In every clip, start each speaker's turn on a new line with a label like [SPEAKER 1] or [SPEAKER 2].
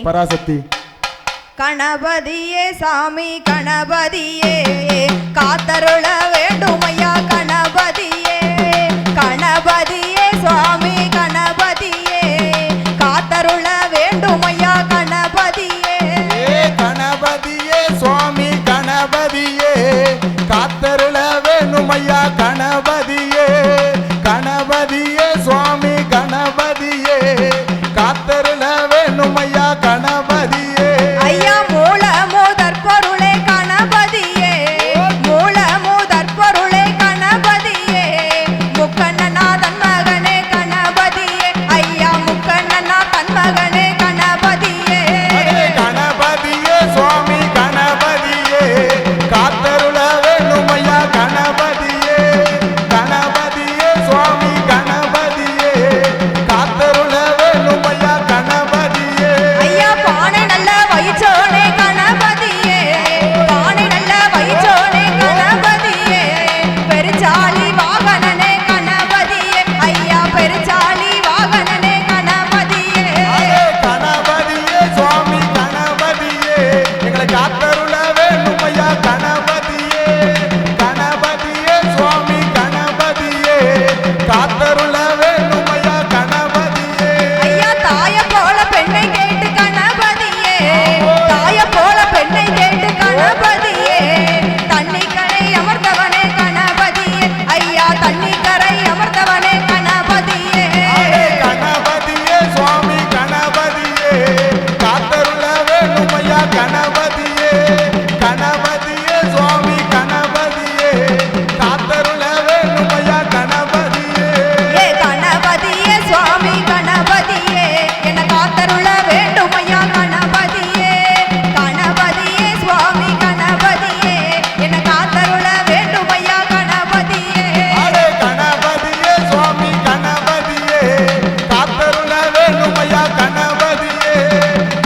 [SPEAKER 1] பராசக்தி.
[SPEAKER 2] கணபதியே சாமி கணபதியே காத்தருள வேண்டும் ஐயா கணபதியே. கணபதியே சுவாமி கணபதியே காத்தருள வேண்டும் ஐயா கணபதியே.
[SPEAKER 1] கணபதியே சுவாமி கணபதியே காத்தருள வேணும் ஐயா கணபதியே. கணபதியே சுவாமி கணபதியே காத்தருள வேணும் ஐயா கணபதியே.
[SPEAKER 2] ஐயா மூல மூதற் பொருளே கணபதியே. மூல மூதற் பொருளே கணபதியே. முக்கண்ணநாதன் மகனே கணபதியே. ஐயா முக்கண்ணநாதன் மகனே கணபதியே.
[SPEAKER 1] கணபதியே சுவாமி கணபதியே காத்தருள வேணும் ஐயா கணபதியே. கணபதியே சுவாமி கணபதியே காத்தருள வேணும் ஐயா கணபதியே.
[SPEAKER 2] ஐயா பானை நல்ல வயிற்றோனே கணபதியே. பானை நல்ல வயிற்றோனே கணபதியே. பெருச்சாலி வாகனனே கணபதியே. ஐயா பெருச்சாலி வாகனனே கணபதியே.
[SPEAKER 1] கணபதியே சுவாமி கணபதியே எங்களை காத்தருள வேணும் ஐயா கணபதியே. கணபதியே சுவாமி கணபதியே காத்தருள வேணும் ஐயா கணபதியே.
[SPEAKER 2] ஐயா தாய போல பெண்ணை கேட்டு கணபதியே. தாய போல பெண்ணை கேட்டு கணபதியே. தண்ணிக்கரை அமர்ந்தவனே கணபதியே. ஐயா தண்ணிக்கரை அமர்ந்தவனே கணபதியே.
[SPEAKER 1] கணபதியே சுவாமி கணபதியே காத்தருள வேணும் ஐயா கணபதியே. கணபதியே சுவாமி கணபதியே காத்தருள வேணும் ஐயா கணபதியே.
[SPEAKER 2] கணபதியே சுவாமி கணபதியே என காத்தருள வேண்டும் ஐயா கணபதியே. கணபதியே சுவாமி கணபதியே என காத்தருள வேண்டும் ஐயா கணபதியே.
[SPEAKER 1] கணபதியே சுவாமி கணபதியே காத்தருள வேணும் ஐயா கணபதியே.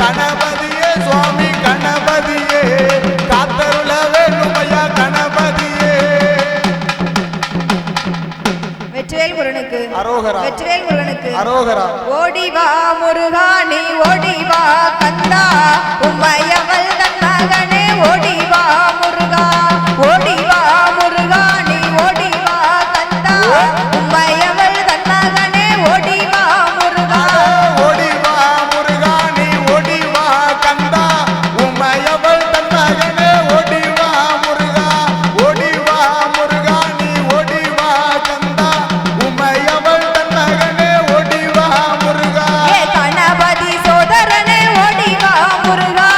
[SPEAKER 1] கணபதியே சுவாமி கணபதியே காத்தருள வேணும் ஐயா கணபதியே.
[SPEAKER 2] வெற்றிவேல் முருகனுக்கு
[SPEAKER 1] அரோகரா.
[SPEAKER 2] வெற்றிவேல் முருகனுக்கு
[SPEAKER 1] அரோகரா.
[SPEAKER 2] ஓடிவா முருகா நீ ஓடிவா கந்தா உம்மையவள் தன் மகனே. ஓடிவா முருகா ஓடிவா முருகா நீ ஓடிவா கந்தா உம்மையவள் தன் மகனே. ஓடிவா முருகா
[SPEAKER 1] ஓடிவா முருகா நீ ஓடிவா கந்தா உம்மையவள் தன் மகனே. ஓடிவா முருகா ஓடிவா முருகா நீ ஓடிவா கந்தா உம்மையவள் தன் மகனே. ஓடிவா முருகா.
[SPEAKER 2] கணபதி சோதரனே ஓடிவா முருகா.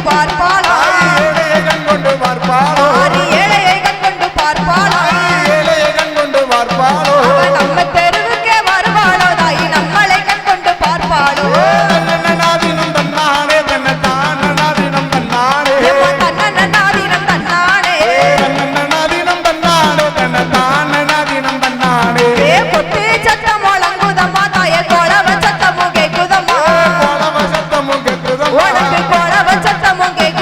[SPEAKER 2] பார்ப்பாளா
[SPEAKER 1] ஏழையை கண் கொண்டு பார்ப்பாளோ
[SPEAKER 2] மாறி ஏழையை கண் கொண்டு பார்ப்பாளா
[SPEAKER 1] ஏழையை கண் கொண்டு பார்ப்பாளோ
[SPEAKER 2] அவ நம்ம தெருவுக்கே வருவாளோ தாய் நம்மளை கண் கொண்டு பார்ப்பாளோ
[SPEAKER 1] தன்னன்னாதினம் தன்னானே தன்னதானனாதினம் தன்னானே
[SPEAKER 2] எம்மா தன்னன்னாதினம் தன்னானே
[SPEAKER 1] தன்னன்னாதினம் தன்னானே தன்னதானனாதினம் தன்னானே
[SPEAKER 2] ஏ கொட்டு சத்தம் முழங்குதம்மா தாயே கொளவ சத்தமும் கேக்குதம்மா
[SPEAKER 1] கோலவ சத்தமும் கேட்குதம்மா
[SPEAKER 2] உனக்கு கொளவ சத்தமும் கேக்குதம்மா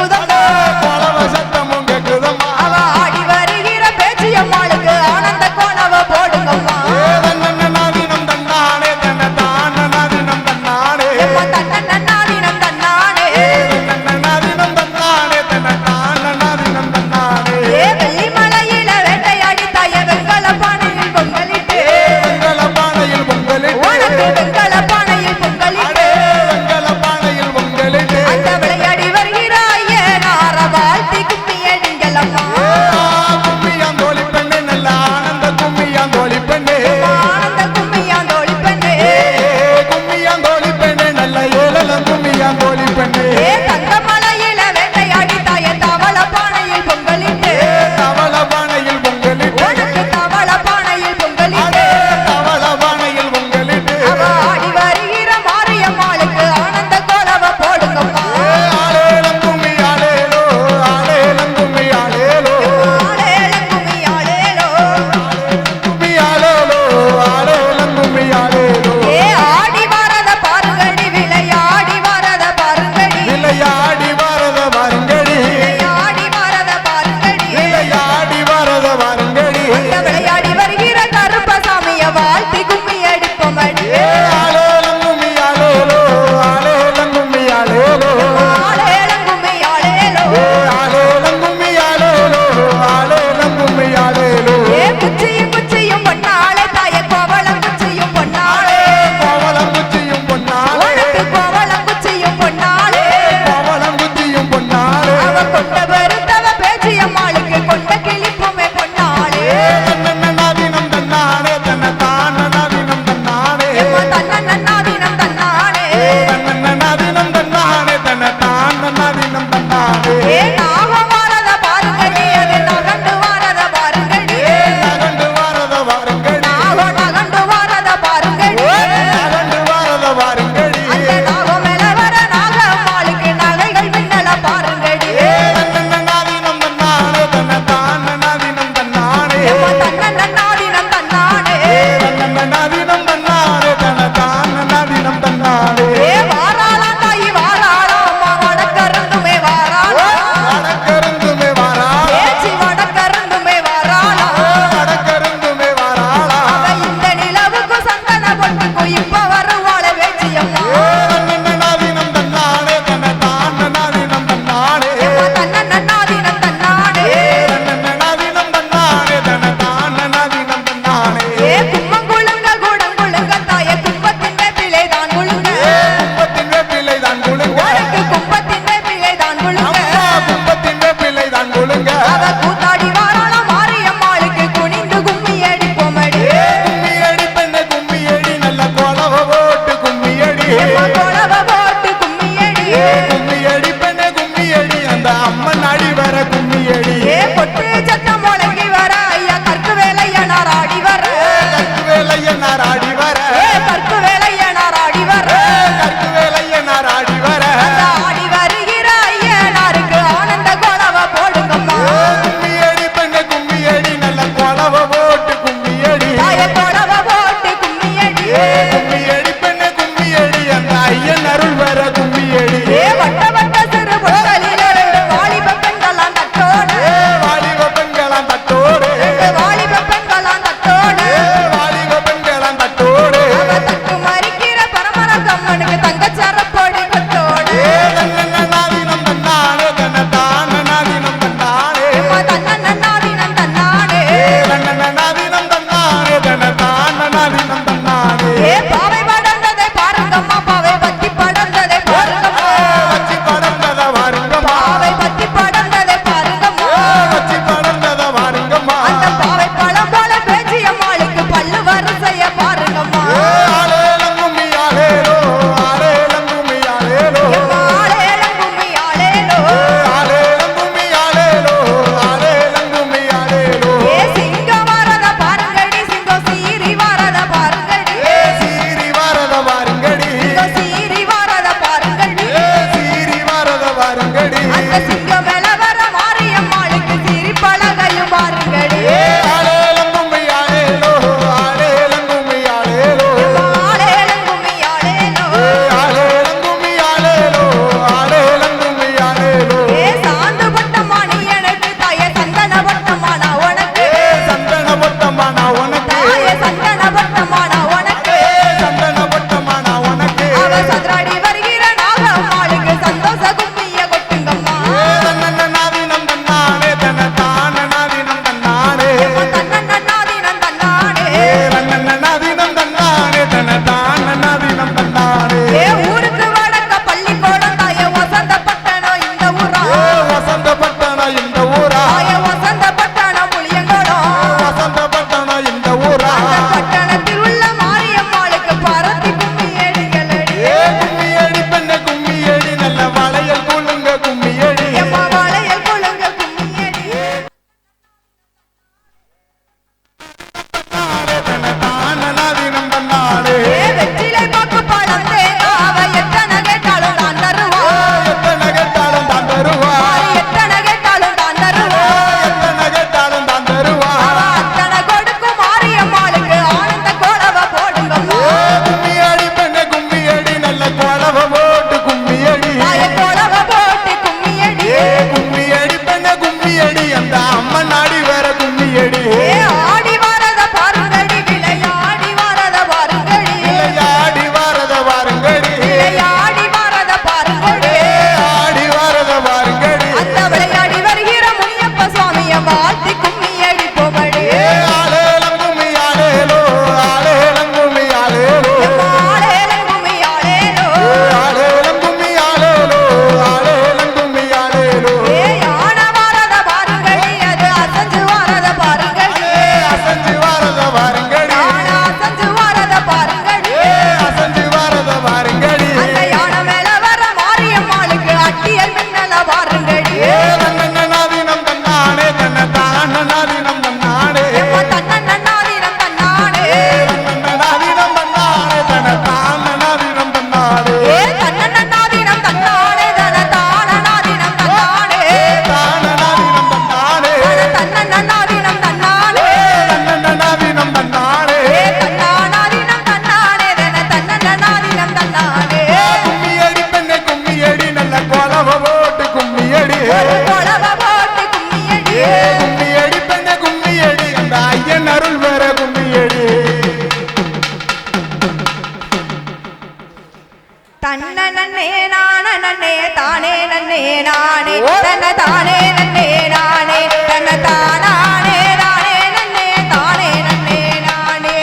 [SPEAKER 2] தன்ன தானே நன்னே நானே தன்ன தானானே தானே நன்னே தானே நன்னே நானே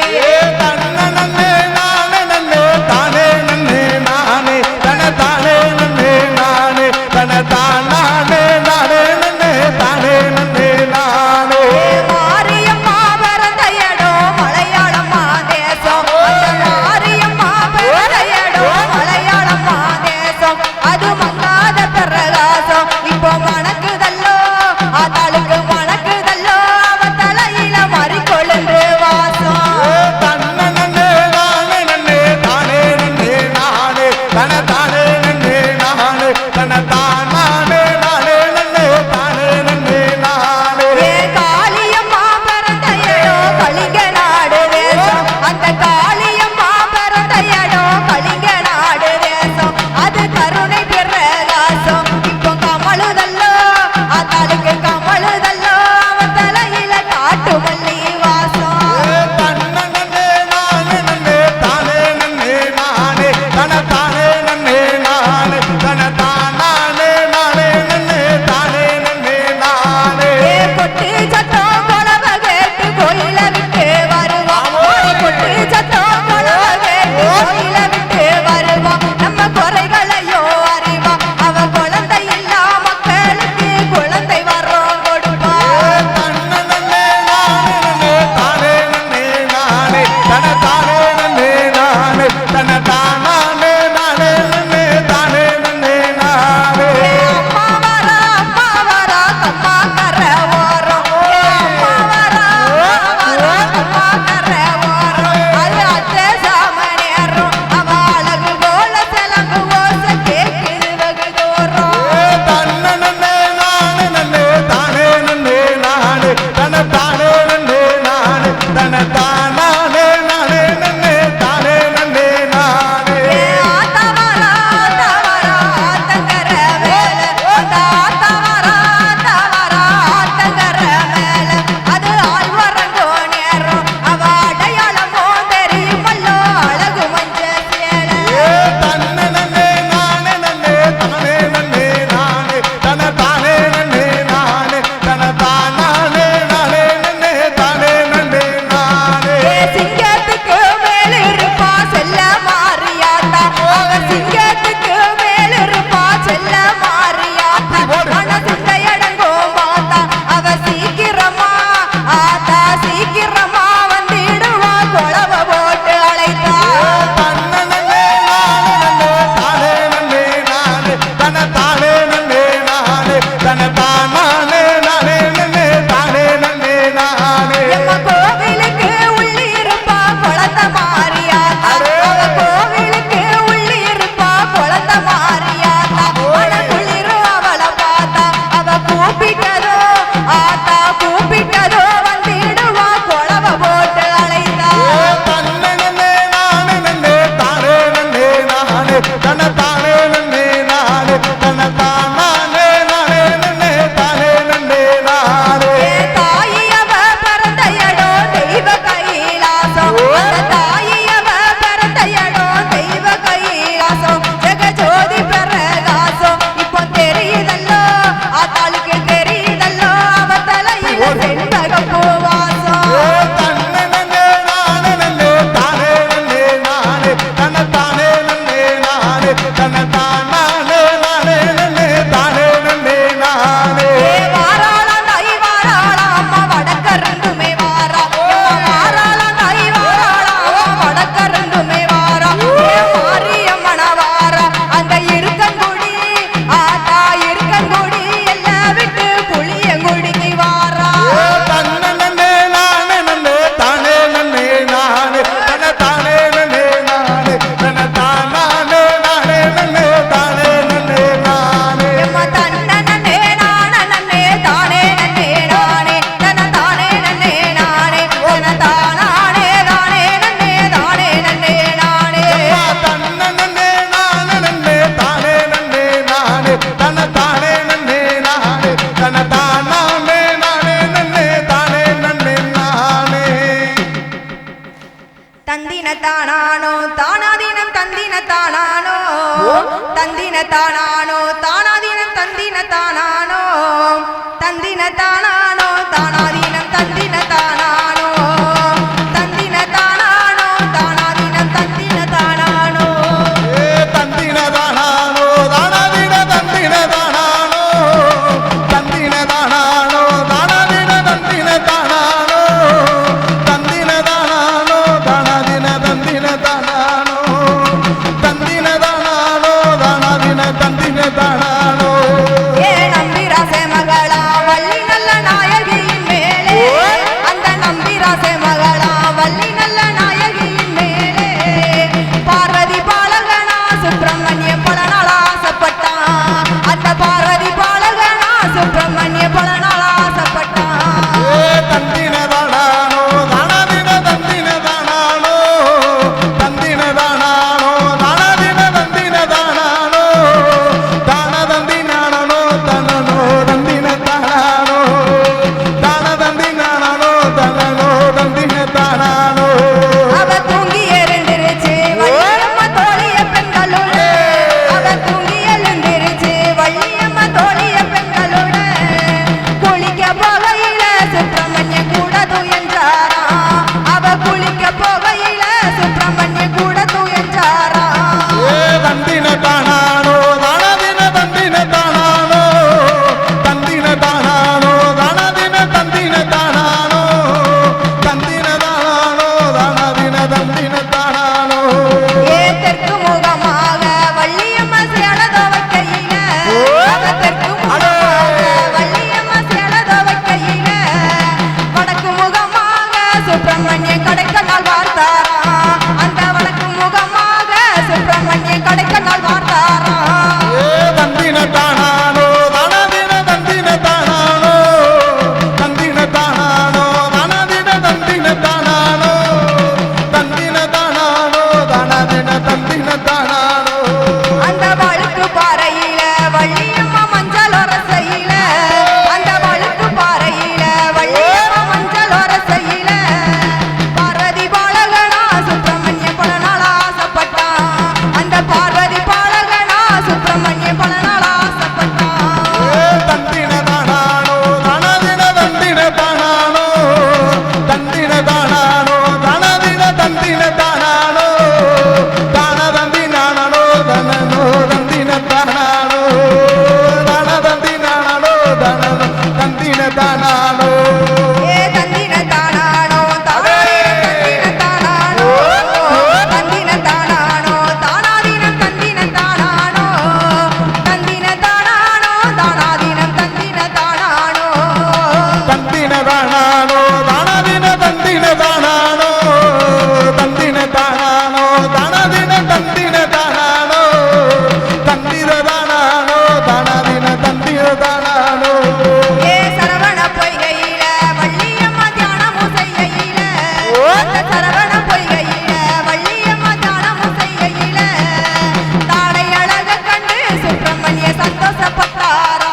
[SPEAKER 1] தன்ன நன்னே நானே நன்னே தானே நன்னே நானே தன தானே நன்னே நானே தன தானே நானே நன்னே தானே நன்னே நானே
[SPEAKER 2] மாரியம்மா பிறந்த இடம் மலையாளம்மா தேசம் அந்த மாரியம்மா பிறந்த இடம் மலையாளம்மா தேசம் அது மங்காத பிரகாசம் இப்போ மணக்குதல்லோ ஆத்தாளுக்கு மணக்குதல்லோ அவ தலையில மறிக்கொழுந்து வாசம்
[SPEAKER 1] தன்ன நன்னே நானே நன்னே தானே நன்னே நானே தன தானே நன்னே நானே தன தானே நானே நன்னே தானே நன்னே நானே
[SPEAKER 2] ஏ காளியம்மா பிறந்த இடம் கலிங்க நாடு தேசம் அந்த காளியம்மா பிறந்த இடம் கலிங்க நாடு தேசம் அது கருணை பிரகாசம் இப்போ கமழுதல்லோ ஆத்தாளுக்கு கமழுதல்லோ அவன் தலையில காட்டு மல்லி வாசம்
[SPEAKER 1] தன்ன நன்னே நானே நன்னே தானே நன்னே நானே தன தானே நன்னே நானே தன தானே நானே நன்னே தானே நன்னே நானே
[SPEAKER 2] ஏ கொட்டு சத்தம் கொலவ கேட்டு கோயில விட்டு வருவான் ஓடி கொட்டு சத்தம் கொலவ கேட்டு கோயில விட்டு வருவான் நம்ம குறைகளையோ அறிவான் அவ குழந்தை இல்லா மக்களுக்கு குழந்தை வரும்
[SPEAKER 1] தந்தின தானானோ
[SPEAKER 2] ஏ தந்தின தானானோ தந்தின தானானோ தானாதீனம் தந்தின தானானோ தந்தின தானானோ தானாதீனம் தந்தின தானானோ
[SPEAKER 1] தந்தின தானானோ தானாதீன தந்தின தானானோ தந்தின தானானோ தானாதீன தந்தின தானானோ தந்திர தானானோ தானாதீன தந்திர தானானோ
[SPEAKER 2] ஏ சரவண பொய்கையில வள்ளியம்மா தியானமும் செய்கையில அந்த சரவண பொய்கையில வள்ளியம்மா தியானமும் செய்கையில தாடை அழக கண்டு சுப்பிரமணிய சந்தோஷப்பட்டாரா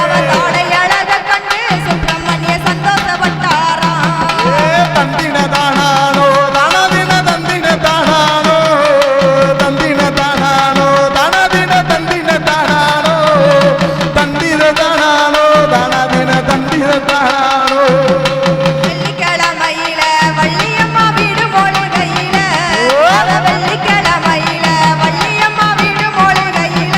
[SPEAKER 2] அவ தாடை அழக கண்டு சுப்பிரமணிய சந்தோஷப்பட்டாரா
[SPEAKER 1] தந்தின தானானோ தானாதீன தந்தின தானானோ தந்தின தானானோ தானாதீன தந்தின தானானோ தந்திர தானானோ தானாதீன தந்திர தானானோ
[SPEAKER 2] வெள்ளிக்கிழமையில வள்ளியம்மா வீடு மொழிகையில வெள்ளிக்கிழமையில வள்ளியம்மா வீடு மொழிகையில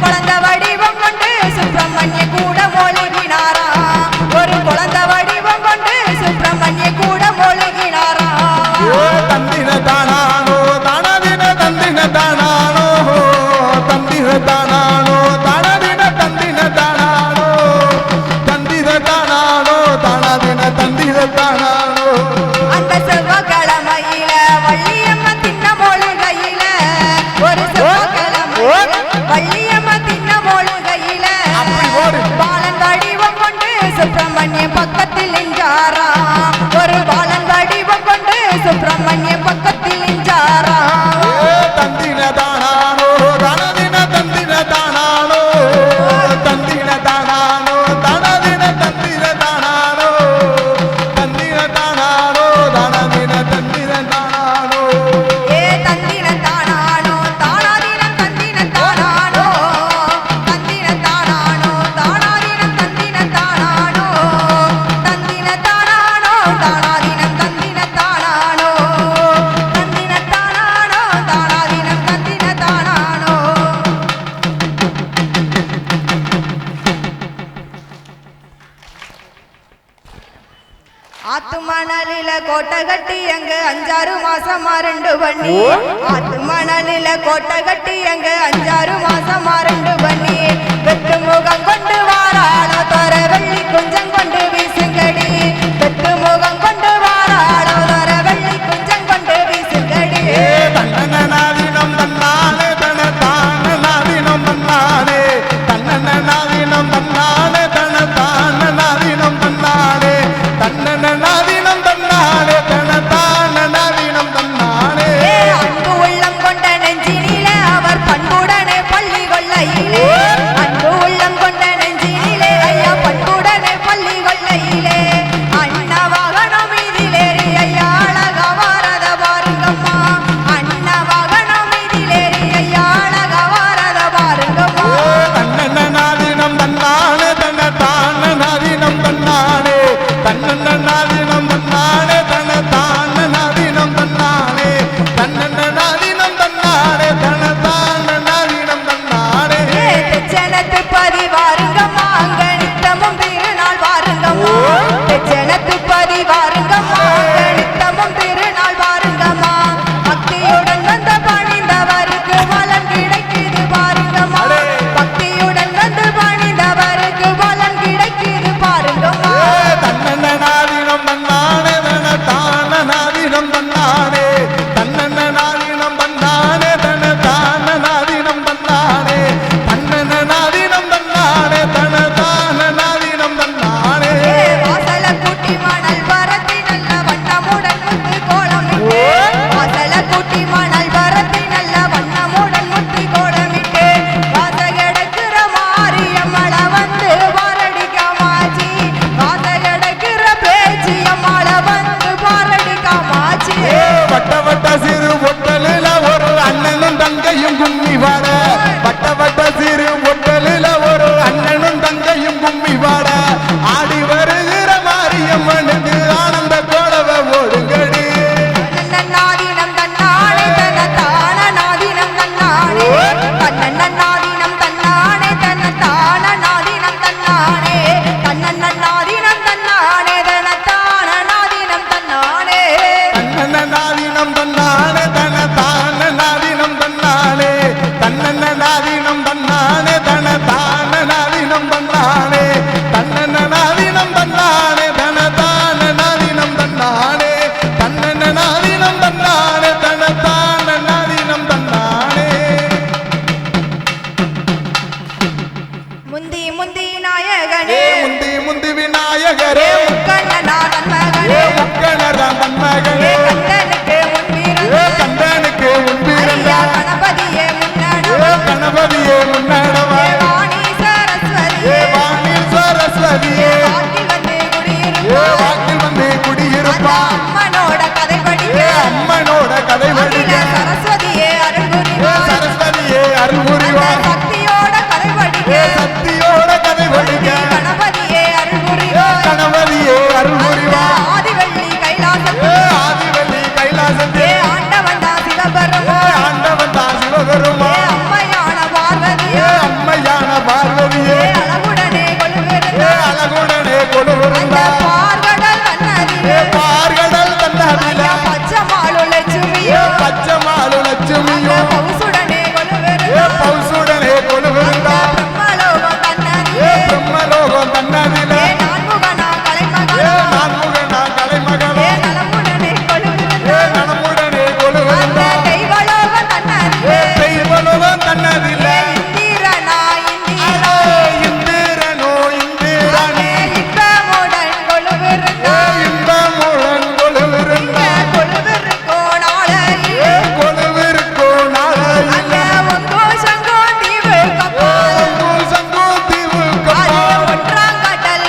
[SPEAKER 2] குழந்தை வடிவம் கொண்டு சுப்பிரமணிய கூட மொழிகினாரா ஒரு குழந்தை வடிவம் கொண்டு சுப்பிரமணிய கூட மொழிகினாரா
[SPEAKER 1] தந்தின தானானோ தானாதீன தந்தின தானானோ தந்திர தானானோ தானாதீன தந்தின தானானோ தந்திர தானானோ தானாதீன தந்திர தானானோ
[SPEAKER 2] அந்த செவ்வாய்க்கிழமையில வள்ளியம்மா தின்ன மொழிகையில ஒரு செவ்வாய்க்கிழமையில வள்ளியம்மா தின்ன மொழிகையில பாலன் வடிவம் கொண்டு சுப்பிரமணிய பக்கத்தில் நின்றாரா ஒரு பாலன் வடிவம் கொண்டு சுப்பிரமணிய பக்கத்தில் நின்றாரா
[SPEAKER 1] தந்தின தானானோ தானாதீன தந்தின தானானோ தந்தின தானானோ தானாதீன தந்திர தானானோ தந்திர தானானோ தானாதீன தந்திர தானானோ
[SPEAKER 2] ஏ தந்தின தானானோ தானாதீனம் தந்தின தானானோ தந்தின தானானோ தானாதீனம் தந்தின தானானோ தந்தின தானானோ தானாதீனம் தந்தின தானானோ தந்தின தானானோ தானாதீனம் தந்தின தானானோ ஆத்து மணலில கோட்டை கட்டி எங்க 5-6 மாசமா 2 பண்ணி ஆத்து மணலில கோட்டை கட்டி எங்க 5-6 மாசமா 2 பண்ணி வெட்டு முகம் கொண்டு வாராளோ தர வெள்ளி குஞ்சம் கொண்டு வீசுங்கடி வெட்டு முகம் கொண்டு வாராளோ தர வெள்ளி குஞ்சம் கொண்டு வீசுங்கடி
[SPEAKER 1] தன்னநாதீனம் தன்னானே தனதானநாதீனம் தன்னானே தன்னநாதீனம் தன்னானே தனதானநாதீனம் தன்னானே தன்னநாதீனம் தன்னானே தனதானநாதீனம் தன்னானே
[SPEAKER 2] அன்பு உள்ளம் கொண்ட நெஞ்சினிலே அவர் பண்புடனே பள்ளி கொள்ளையிலே அன்பு உள்ளம் கொண்ட நெஞ்சினிலே நாயகனே
[SPEAKER 1] முந்தி முந்தி விநாயகரே
[SPEAKER 2] முக்கண்ணனா நன்மகனே
[SPEAKER 1] முக்கணராம் தன்மகனே
[SPEAKER 2] கந்தனுக்கு முன்பிருந்த
[SPEAKER 1] கந்தனுக்கு முன்பிருந்த
[SPEAKER 2] கணபதியே முன்னடவா
[SPEAKER 1] கணபதியே முன்னடவா
[SPEAKER 2] வாணி சரஸ்வதியே
[SPEAKER 1] வாணி சரஸ்வதியே வாக்கில் வந்து குடியிருப்பா
[SPEAKER 2] அம்மனோட கதை படிக்க
[SPEAKER 1] அம்மனோட கதை படிக்க
[SPEAKER 2] சரஸ்வதியே
[SPEAKER 1] சரஸ்வதியே அருள் புரிவார்
[SPEAKER 2] சக்தியோட கதை படிக்க
[SPEAKER 1] சக்தியோட கதை படிக்க
[SPEAKER 2] கணபதியே அருள் புரிவார்
[SPEAKER 1] கணபதியே அருள் புரிவார்
[SPEAKER 2] ஆதிவள்ளி கைலாசம்
[SPEAKER 1] ஆதிவள்ளி கைலாசத்தே
[SPEAKER 2] ஆண்டவன் தான் சிவபெருமான்
[SPEAKER 1] ஆண்டவன் தான் சிவபெருமான்
[SPEAKER 2] அம்மையான பார்வதியே
[SPEAKER 1] அம்மையான பார்வதியே
[SPEAKER 2] அழகுடனே கொலுவிருந்தார்
[SPEAKER 1] அழகுடனே கொலுவிருந்தார்
[SPEAKER 2] பார்கடல் நன்னதிலே
[SPEAKER 1] பார்கடல் தன்னதில
[SPEAKER 2] பச்சமாளு லட்சுமியோ
[SPEAKER 1] பச்சமாலு லட்சுமியோ
[SPEAKER 2] பவுசுடனே கொலுவிருந்தார்
[SPEAKER 1] பௌசுடனே கொலுவிருந்தார்
[SPEAKER 2] பிரம்மலோகம் தன்னதிலே
[SPEAKER 1] பிரம்மலோகம் தன்னதில
[SPEAKER 2] நான்முகனா கலைமகனா
[SPEAKER 1] நான்முகனா கலைமகளா
[SPEAKER 2] நலமுடனே கொலுவிருந்தார்
[SPEAKER 1] நலமுடனே கொலுவிருந்தார்
[SPEAKER 2] தெய்வலோகம் தன்னதிலே
[SPEAKER 1] தெய்வலோகம் தன்னதில
[SPEAKER 2] இந்திரனா இந்திரா
[SPEAKER 1] இந்திரனோ இந்திரனே
[SPEAKER 2] இன்பமுடன் கொலுவிருந்தார்
[SPEAKER 1] இன்பமுடன் கொலுவிருந்தார்
[SPEAKER 2] கொலுவிருக்கோ நாளையில்
[SPEAKER 1] கொலுவிருக்கோ நாளையில்
[SPEAKER 2] அங்கே ஒங்கோ சங்கோ தீவு கப்பல்
[SPEAKER 1] சங்கோ தீவு
[SPEAKER 2] அது
[SPEAKER 1] கப்பா
[SPEAKER 2] ஒன்றாங்கடல்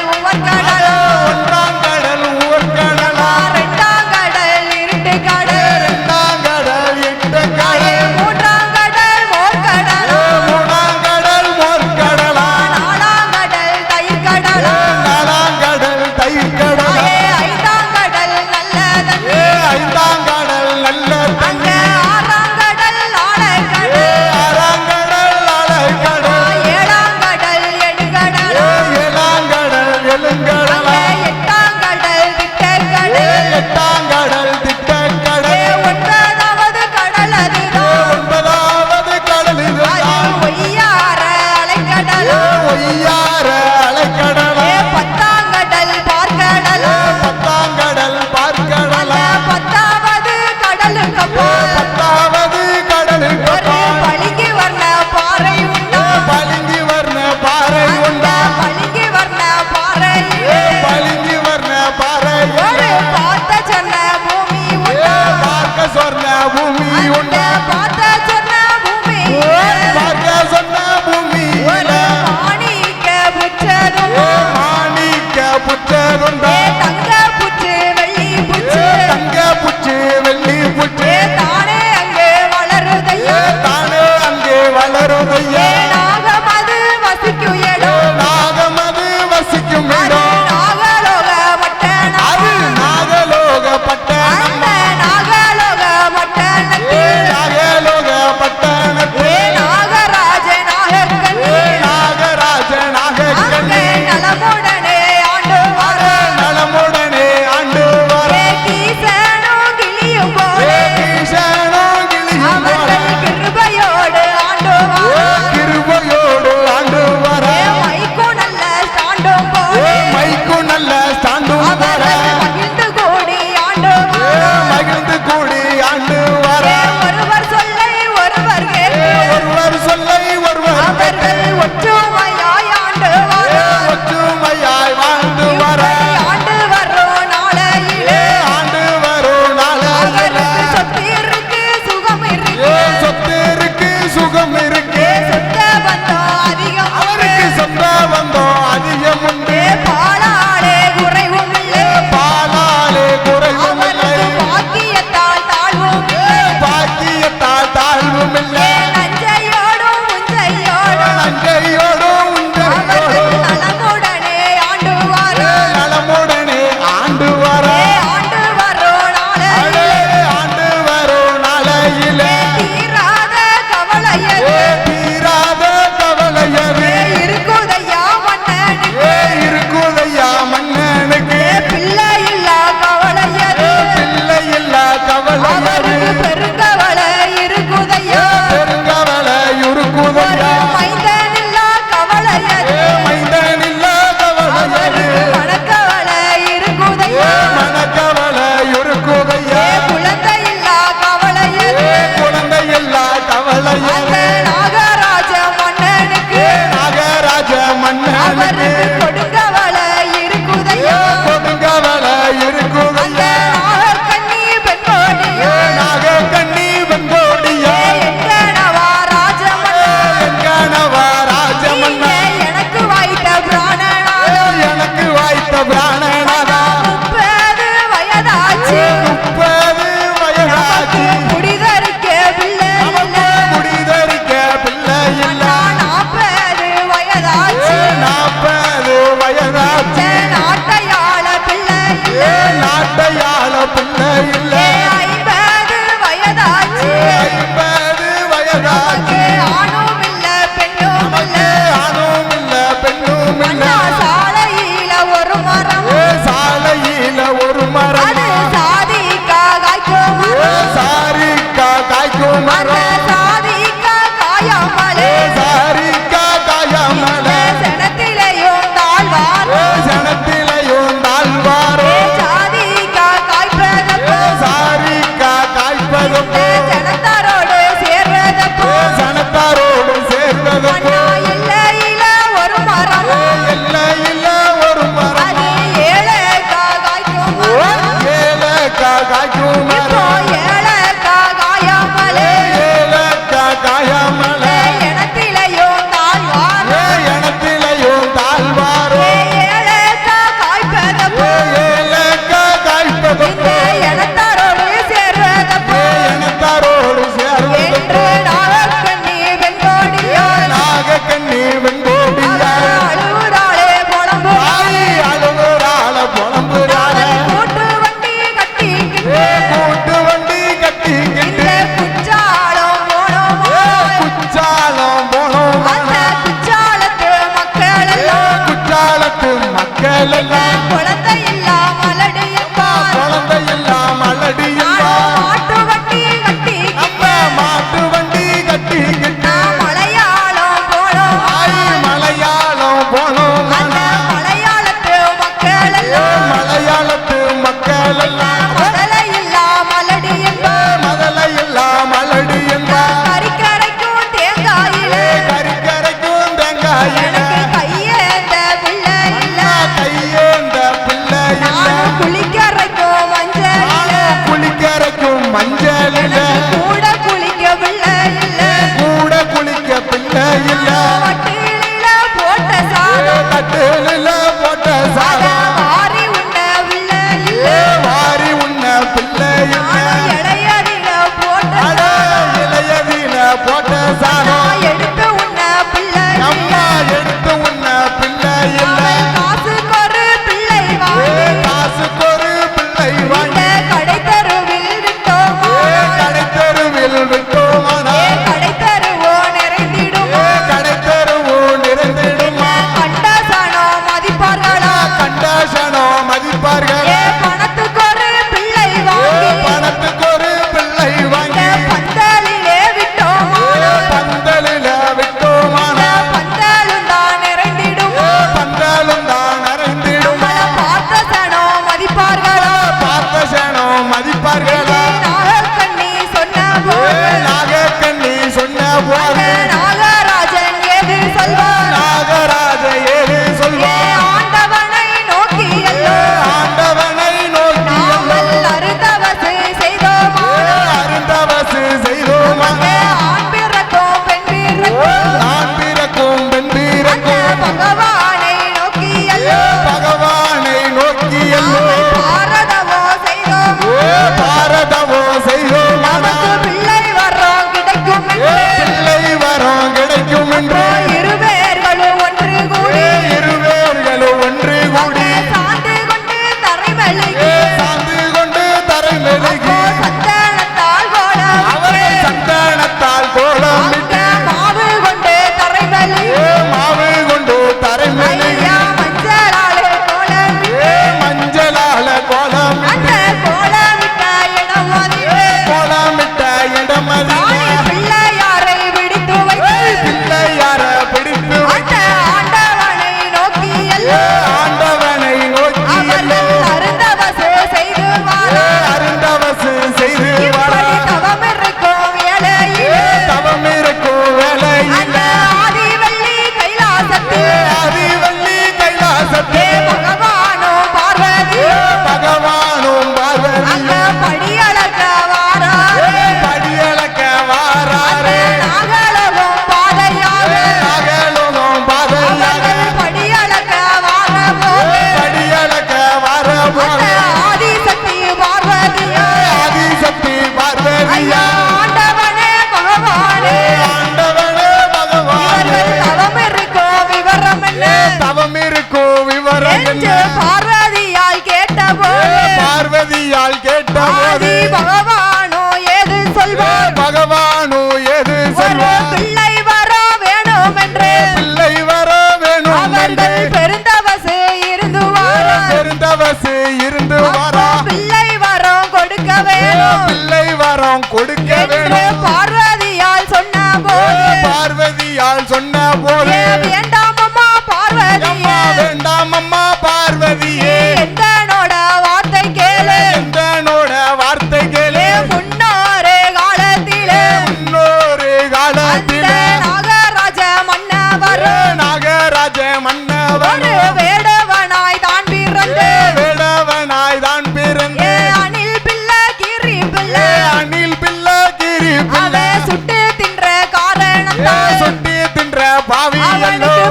[SPEAKER 1] காசு இருந்து வரோம்
[SPEAKER 2] பிள்ளை வரம் கொடுக்க வேணும்
[SPEAKER 1] பிள்ளை வரம் கொடுக்க வேணும்
[SPEAKER 2] பார்வதியால் சொன்ன போது
[SPEAKER 1] பார்வதியால் சொன்ன போது
[SPEAKER 2] வேண்டாம் அம்மா பார்வதியே
[SPEAKER 1] வேண்டாம் அம்மா பார்வதியே
[SPEAKER 2] எந்தனோட வார்த்தை கேளு
[SPEAKER 1] எந்தனோட வார்த்தை கேளு
[SPEAKER 2] முன்னோரு காலத்திலே
[SPEAKER 1] முன்னோரு காலத்திலே
[SPEAKER 2] நாகராஜ மன்னவர்
[SPEAKER 1] நாகராஜ மன்னவர்
[SPEAKER 2] வேடவனாய் தான் பிறந்து
[SPEAKER 1] வேடவனாய் தான் பிறந்து
[SPEAKER 2] அணில் பிள்ளை கிரி பிள்ளை
[SPEAKER 1] அணில் பிள்ளை கிரி பிள்ளை
[SPEAKER 2] சுட்டு தின்ற காரணம்
[SPEAKER 1] சுட்டி தின்ற பாவி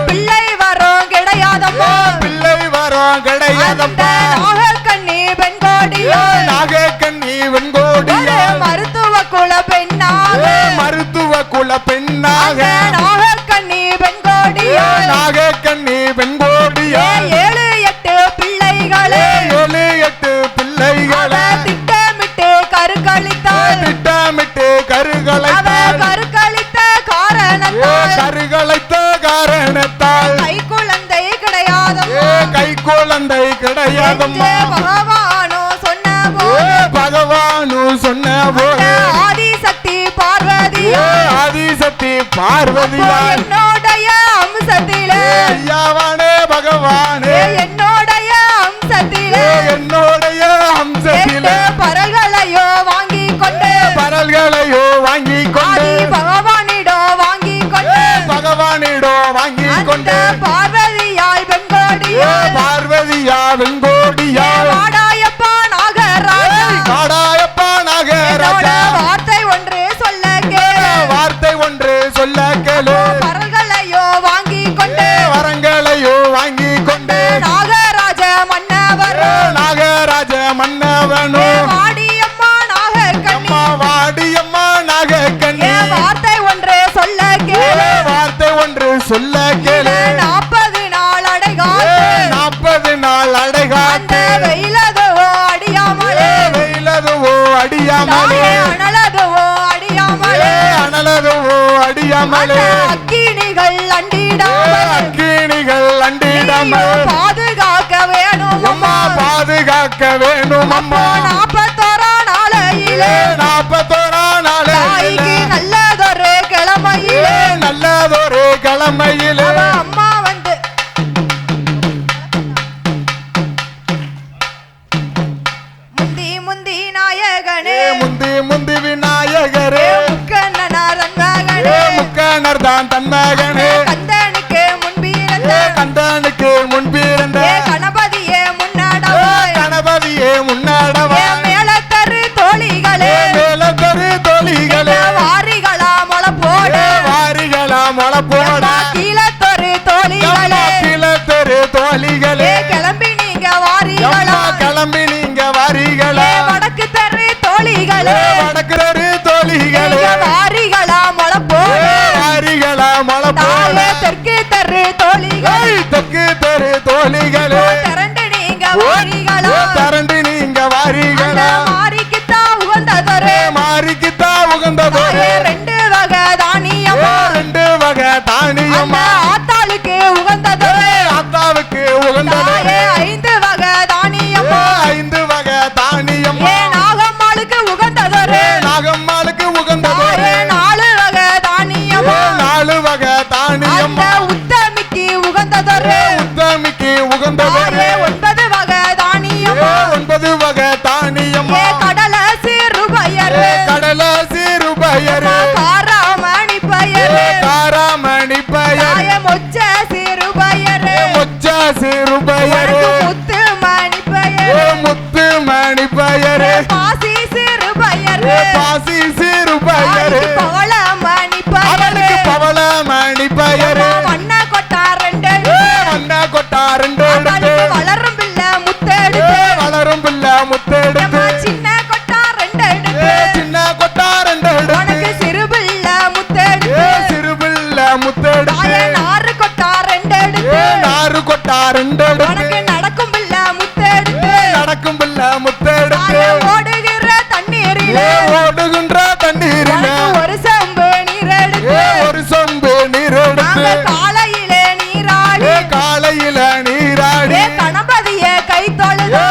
[SPEAKER 2] பிள்ளை வரும் கிடையாதம்மா
[SPEAKER 1] பிள்ளை வரும் கிடையாதப்பா
[SPEAKER 2] நாகக்கண்ணி பெண்கோடியோ
[SPEAKER 1] நாகக்கண்ணி வெண்கோடியோ
[SPEAKER 2] மருத்துவ குல பெண்ணாக
[SPEAKER 1] மருத்துவ குல பெண்ணாக
[SPEAKER 2] நாகக்கண்ணி பெண்கோடியோ
[SPEAKER 1] நாகக்கண்ணி வெண்கோடியோ
[SPEAKER 2] 7-8 பிள்ளைகளே
[SPEAKER 1] 7-8 பிள்ளைகளை
[SPEAKER 2] திட்டமிட்டு கருக்கழித்தாள்
[SPEAKER 1] திட்டமிட்டு கருகலைத்தாள்
[SPEAKER 2] கருக்கழித்த காரணத்தால்
[SPEAKER 1] கருகலைத்த காரணத்தால்
[SPEAKER 2] கை குழந்தை கிடையாதம்மா
[SPEAKER 1] கை குழந்தை கிடையாதம்மா
[SPEAKER 2] பகவானோ சொன்ன போது
[SPEAKER 1] பகவானு சொன்ன போது
[SPEAKER 2] ஆதிசக்தி பார்வதியோ
[SPEAKER 1] ஆதிசக்தி பார்வதியா
[SPEAKER 2] என்னோடைய அம்சத்திலே
[SPEAKER 1] ஐயாவானே பகவானே
[SPEAKER 2] என்னோடைய அம்சத்திலே
[SPEAKER 1] என்னுடைய அம்சத்திலே
[SPEAKER 2] பரல்களையோ வாங்கி கொண்டு
[SPEAKER 1] பரல்களையோ வாங்கி கொண்டு
[SPEAKER 2] பகவானிடம் வாங்கி கொண்டு
[SPEAKER 1] பகவானிடோ வாங்கி கொண்டு
[SPEAKER 2] பார்வதியாய் வெண்கோடியோ
[SPEAKER 1] பார்வதியா வெண்கோடியா
[SPEAKER 2] வாடாயப்பா நாகராஜா
[SPEAKER 1] காடாயப்பா நாகராஜா
[SPEAKER 2] வார்த்தை ஒன்று சொல்ல கேளு
[SPEAKER 1] வார்த்தை ஒன்று சொல்ல கேளு
[SPEAKER 2] பரல்களையோ வாங்கி கொண்டு
[SPEAKER 1] வரங்களையோ வாங்கி கொண்டு
[SPEAKER 2] நாகராஜ மன்னவர்
[SPEAKER 1] நாகராஜ மன்னவனோ
[SPEAKER 2] வாடியம்மா நாகக்கண்ணி
[SPEAKER 1] வாடியம்மா நாகக்கண்ணி
[SPEAKER 2] வார்த்தை ஒன்று சொல்ல கேளு
[SPEAKER 1] வார்த்தை ஒன்று சொல்ல கேளு
[SPEAKER 2] 40 நாள் அடைகாத்து
[SPEAKER 1] 40 நாள் அடைகாத்து
[SPEAKER 2] வெயிலதுவோ அடியாமலே
[SPEAKER 1] வெயிலதுவோ அடியாமலே
[SPEAKER 2] அனலதுவோ அடியாமலே
[SPEAKER 1] அனலதுவோ அடியாமலே
[SPEAKER 2] அக்கினிகள் அண்டிடாமல்
[SPEAKER 1] அக்கினிகள் அண்டிடாமல்
[SPEAKER 2] பாதுகாக்க வேணும்
[SPEAKER 1] அம்மா பாதுகாக்க வேணும் அம்மா
[SPEAKER 2] 41 நாளையிலே
[SPEAKER 1] 41 நாளையிலே
[SPEAKER 2] நல்லதொரு கிழமையிலே
[SPEAKER 1] நல்லதொரு கிழமையிலே
[SPEAKER 2] அம்மா வந்து முந்தி முந்தி நாயகனே
[SPEAKER 1] முந்தி முந்தி விநாயகரே
[SPEAKER 2] முக்கண்ணனாரன் மகனே
[SPEAKER 1] முக்கணர் தான் தன் மகனே
[SPEAKER 2] கந்தனுக்கு முன்பிருந்த
[SPEAKER 1] கந்தனுக்கு முன்பிருந்த
[SPEAKER 2] கணபதியே முன்னாடவாய்
[SPEAKER 1] கணபதியே முன்னாடவா
[SPEAKER 2] மேலத்தரு தோழிகளே
[SPEAKER 1] மேலத்தரு தோழிகளே
[SPEAKER 2] வாரிகளா மொள போடு
[SPEAKER 1] வாரிகளா மொள போட
[SPEAKER 2] கீழத்தொரு தோழிகளே
[SPEAKER 1] கீழத்தரு தோழிகளே
[SPEAKER 2] கிளம்பி நீங்க வாரிகளா
[SPEAKER 1] கிளம்பி நீங்க வாரிகளா
[SPEAKER 2] வடக்கு தரு தோழிகளே
[SPEAKER 1] வடக்குறரு தோழிகளே
[SPEAKER 2] வாரிகளா மொள போடு
[SPEAKER 1] வாரிகளா மொள போட
[SPEAKER 2] தெற்கு தரு தோழிகளே
[SPEAKER 1] தெற்கு தரு தோழிகளே
[SPEAKER 2] திரண்டு நீங்க வாரிகளா
[SPEAKER 1] திரண்டு நீங்க வாரிகளா
[SPEAKER 2] மாரிக்குத்தான் உகந்ததொரு
[SPEAKER 1] மாரிக்குத்தா உகந்ததொரு
[SPEAKER 2] 2 வகை தானியம்
[SPEAKER 1] 2 வகை தானியம்மா
[SPEAKER 2] ஆத்தாளுக்கு உகந்ததொரு
[SPEAKER 1] அத்தாவுக்கு உகந்ததொரு
[SPEAKER 2] 5 வகை தானியம்
[SPEAKER 1] 5 வகை தானியம்மா
[SPEAKER 2] நாகம்மாளுக்கு உகந்ததொரு
[SPEAKER 1] நாகம்மாளுக்கு உகந்ததொரு
[SPEAKER 2] 4 வகை தானியம்
[SPEAKER 1] 4 வகை தானியம்மா
[SPEAKER 2] உத்தமிக்கு உகந்ததொரு
[SPEAKER 1] உத்தமிக்கு உகந்ததொரு
[SPEAKER 2] 9 வகை தானியம்
[SPEAKER 1] 9 வகை தானியம்மா
[SPEAKER 2] கடல சிறு பயர்
[SPEAKER 1] கடல சிறு பயர்
[SPEAKER 2] காராமணி பயர்
[SPEAKER 1] காராமணி பயர்
[SPEAKER 2] மொச்ச சிறு பயர்
[SPEAKER 1] மொச்ச சிறு பயர்
[SPEAKER 2] முத்து மணி பயர்
[SPEAKER 1] முத்து மணி பயர்
[SPEAKER 2] பாசி சிறு பயர்
[SPEAKER 1] பாசி சிறு பயர்
[SPEAKER 2] பவள மணி பயர்
[SPEAKER 1] அவனுக்கு பவள மணி பயர்
[SPEAKER 2] வண்ண கொட்டா 2
[SPEAKER 1] வண்ண கொட்டா 2
[SPEAKER 2] வளரும் பிள்ளை முத்தெடுத்து
[SPEAKER 1] வளரும் பிள்ளை முத்தெடுத்து
[SPEAKER 2] சின்ன கொட்டா 2
[SPEAKER 1] சின்ன கொட்டா 2
[SPEAKER 2] உனக்கு சிறு பிள்ளை முத்தெடுத்து
[SPEAKER 1] சிறு பிள்ளை முத்தெடுத்து
[SPEAKER 2] நாறு கொட்டா 2
[SPEAKER 1] நாறு கொட்டா 2
[SPEAKER 2] உனக்கு நடக்கும் பிள்ளை முத்தெடுத்து
[SPEAKER 1] நடக்கும் பிள்ளை முத்தெடுத்து
[SPEAKER 2] ஓடுகிற தண்ணீரிலே
[SPEAKER 1] ஓடுகின்ற தண்ணீரிலே
[SPEAKER 2] ஒரு சொம்பு நீர் எடுத்து
[SPEAKER 1] ஒரு சொம்பு நீர் எடுத்து
[SPEAKER 2] காலையிலே நீராடி
[SPEAKER 1] காலையில நீராடி
[SPEAKER 2] கணபதிய கை தொழுது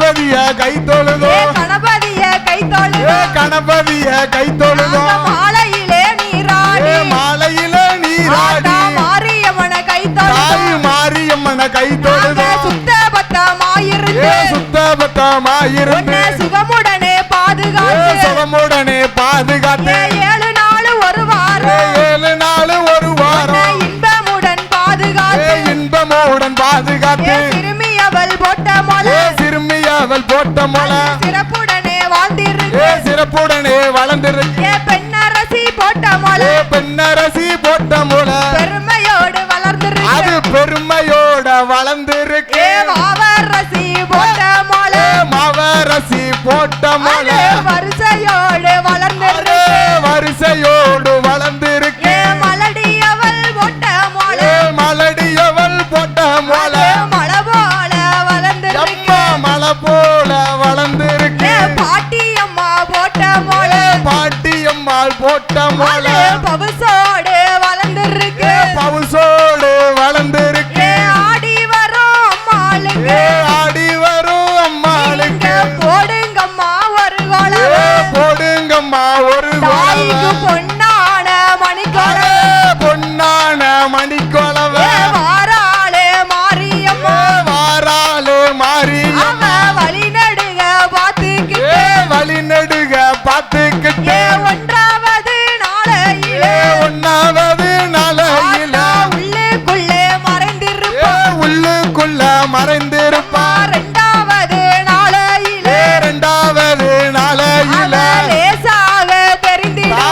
[SPEAKER 1] கணபதிய கை தொழுதோ
[SPEAKER 2] கணபதிய கை தொழுதோ
[SPEAKER 1] கணபதிய கை தொழுதோ
[SPEAKER 2] மாலையிலே நீராடி
[SPEAKER 1] மாலையில நீராடி
[SPEAKER 2] மாரியம்மன கை தொழுதோ
[SPEAKER 1] தாய் மாரியம்மன கை தொழுதோ
[SPEAKER 2] சுத்தபத்தமாயிருந்து
[SPEAKER 1] சுத்தபத்தமாயிருந்து
[SPEAKER 2] சுகமுடனே பாதுகாத்து
[SPEAKER 1] சுகமுடனே பாதுகாத்து
[SPEAKER 2] 7 நாள் ஒரு வாரம்
[SPEAKER 1] 7 நாள் ஒரு வாரம்
[SPEAKER 2] இன்பமுடன் பாதுகாத்து
[SPEAKER 1] இன்பமுடன் பாதுகாத்து
[SPEAKER 2] சிறுமி அவள் போட்ட மொளை
[SPEAKER 1] சிறுமி அவள் போட்ட மொளை
[SPEAKER 2] சிறப்புடனே வாழ்ந்திருக்கு
[SPEAKER 1] சிறப்புடனே வளர்ந்திருக்கு
[SPEAKER 2] பெண்ணரசி போட்ட மொளை
[SPEAKER 1] பெண்ணரசி போட்ட மொளை
[SPEAKER 2] பெருமையோடு வளர்ந்திருக்கு
[SPEAKER 1] அது பெருமையோட வளர்ந்திருக்கு
[SPEAKER 2] மாவரசி போட்ட மொளை
[SPEAKER 1] மாவரசி போட்ட மொளை
[SPEAKER 2] வரிசையோடு வளர்ந்திருக்கு
[SPEAKER 1] வரிசையோடு வளர்ந்திருக்கு
[SPEAKER 2] மலடி அவள் போட்ட மொளை
[SPEAKER 1] மலடி அவள் போட்ட மொளை
[SPEAKER 2] மழை போல வளர்ந்திருக்கு
[SPEAKER 1] மலை போல வளர்ந்திருக்கு
[SPEAKER 2] பாட்டி அம்மா போட்ட மொளை
[SPEAKER 1] பாட்டி அம்மாள் போட்ட மொளை
[SPEAKER 2] பவுசோடு வளர்ந்திருக்கு
[SPEAKER 1] பவுசோடு வளர்ந்திருக்கு
[SPEAKER 2] ஆடி வரும் அம்மாளுக்கு
[SPEAKER 1] ஆடி வரும் அம்மாளுக்கு
[SPEAKER 2] போடுங்கம்மா ஒரு கோலம்
[SPEAKER 1] போடுங்கம்மா ஒரு
[SPEAKER 2] தாய்க்கு பொன்னான மணிக்கோலம்
[SPEAKER 1] பொன்னான மணிக்கொலவ
[SPEAKER 2] வாராளே மாரியம்மா
[SPEAKER 1] வாராளே மாரியம்மா
[SPEAKER 2] வழி நடுக பாத்துக்கிட்டு
[SPEAKER 1] வழி நடுக பாத்துக்கிட்டு
[SPEAKER 2] 1வது நாளையிலே
[SPEAKER 1] 1வது நாளையில
[SPEAKER 2] உள்ளுக்குள்ளே மறைந்திருப்பா
[SPEAKER 1] உள்ளுக்குள்ள மறைந்திருப்பா
[SPEAKER 2] 2வது நாளையிலே
[SPEAKER 1] 2வது நாளையில
[SPEAKER 2] லேசாக தெரிந்திடுவா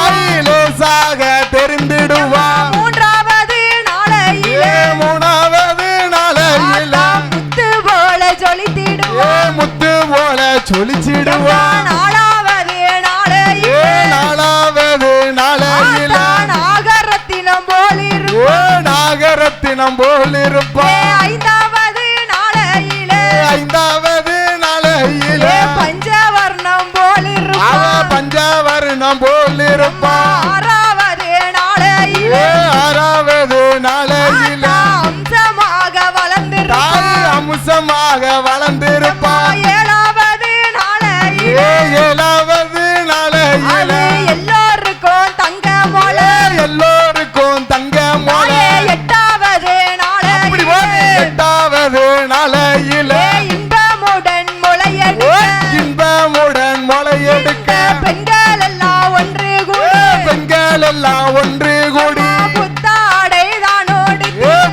[SPEAKER 1] லேசாக தெரிந்திடுவா
[SPEAKER 2] 3வது நாளையிலே
[SPEAKER 1] 3வது நாளையில
[SPEAKER 2] முத்து போல ஜொலித்திடுவா
[SPEAKER 1] முத்து போல சொலிச்சிடுவா
[SPEAKER 2] 4வது நாளையிலே
[SPEAKER 1] 4வது நாளையில
[SPEAKER 2] நாகரத்தினம் போலிருப்பா
[SPEAKER 1] நாகரத்தினம் போலிருப்பா
[SPEAKER 2] 5வது நாளையிலே
[SPEAKER 1] 5வது நாளையில
[SPEAKER 2] பஞ்சவர்ணம் போலிருப்பா
[SPEAKER 1] பஞ்சவர்ணம் போலிருப்பா
[SPEAKER 2] 6வது நாளையிலே
[SPEAKER 1] 6வது நாளையில
[SPEAKER 2] அம்சமாக வளர்ந்திருப்பா
[SPEAKER 1] தாய் அம்சமாக வளர்ந்திருப்பா
[SPEAKER 2] 7வது நாளையிலே
[SPEAKER 1] 7வது நாளையில
[SPEAKER 2] எல்லோருக்கும் தங்க மொளை
[SPEAKER 1] எல்லோருக்கும் தங்க மொளை
[SPEAKER 2] 8வது நாளையிலே
[SPEAKER 1] 8வது நாளையில
[SPEAKER 2] இன்பமுடன் முளையெடுக்க
[SPEAKER 1] இன்பமுடன் முளையெடுக்க
[SPEAKER 2] பெண்கள் எல்லாம் ஒன்று கூடி
[SPEAKER 1] பெண்கள் எல்லாம் ஒன்று கூடி
[SPEAKER 2] புத்தாடை தானோடு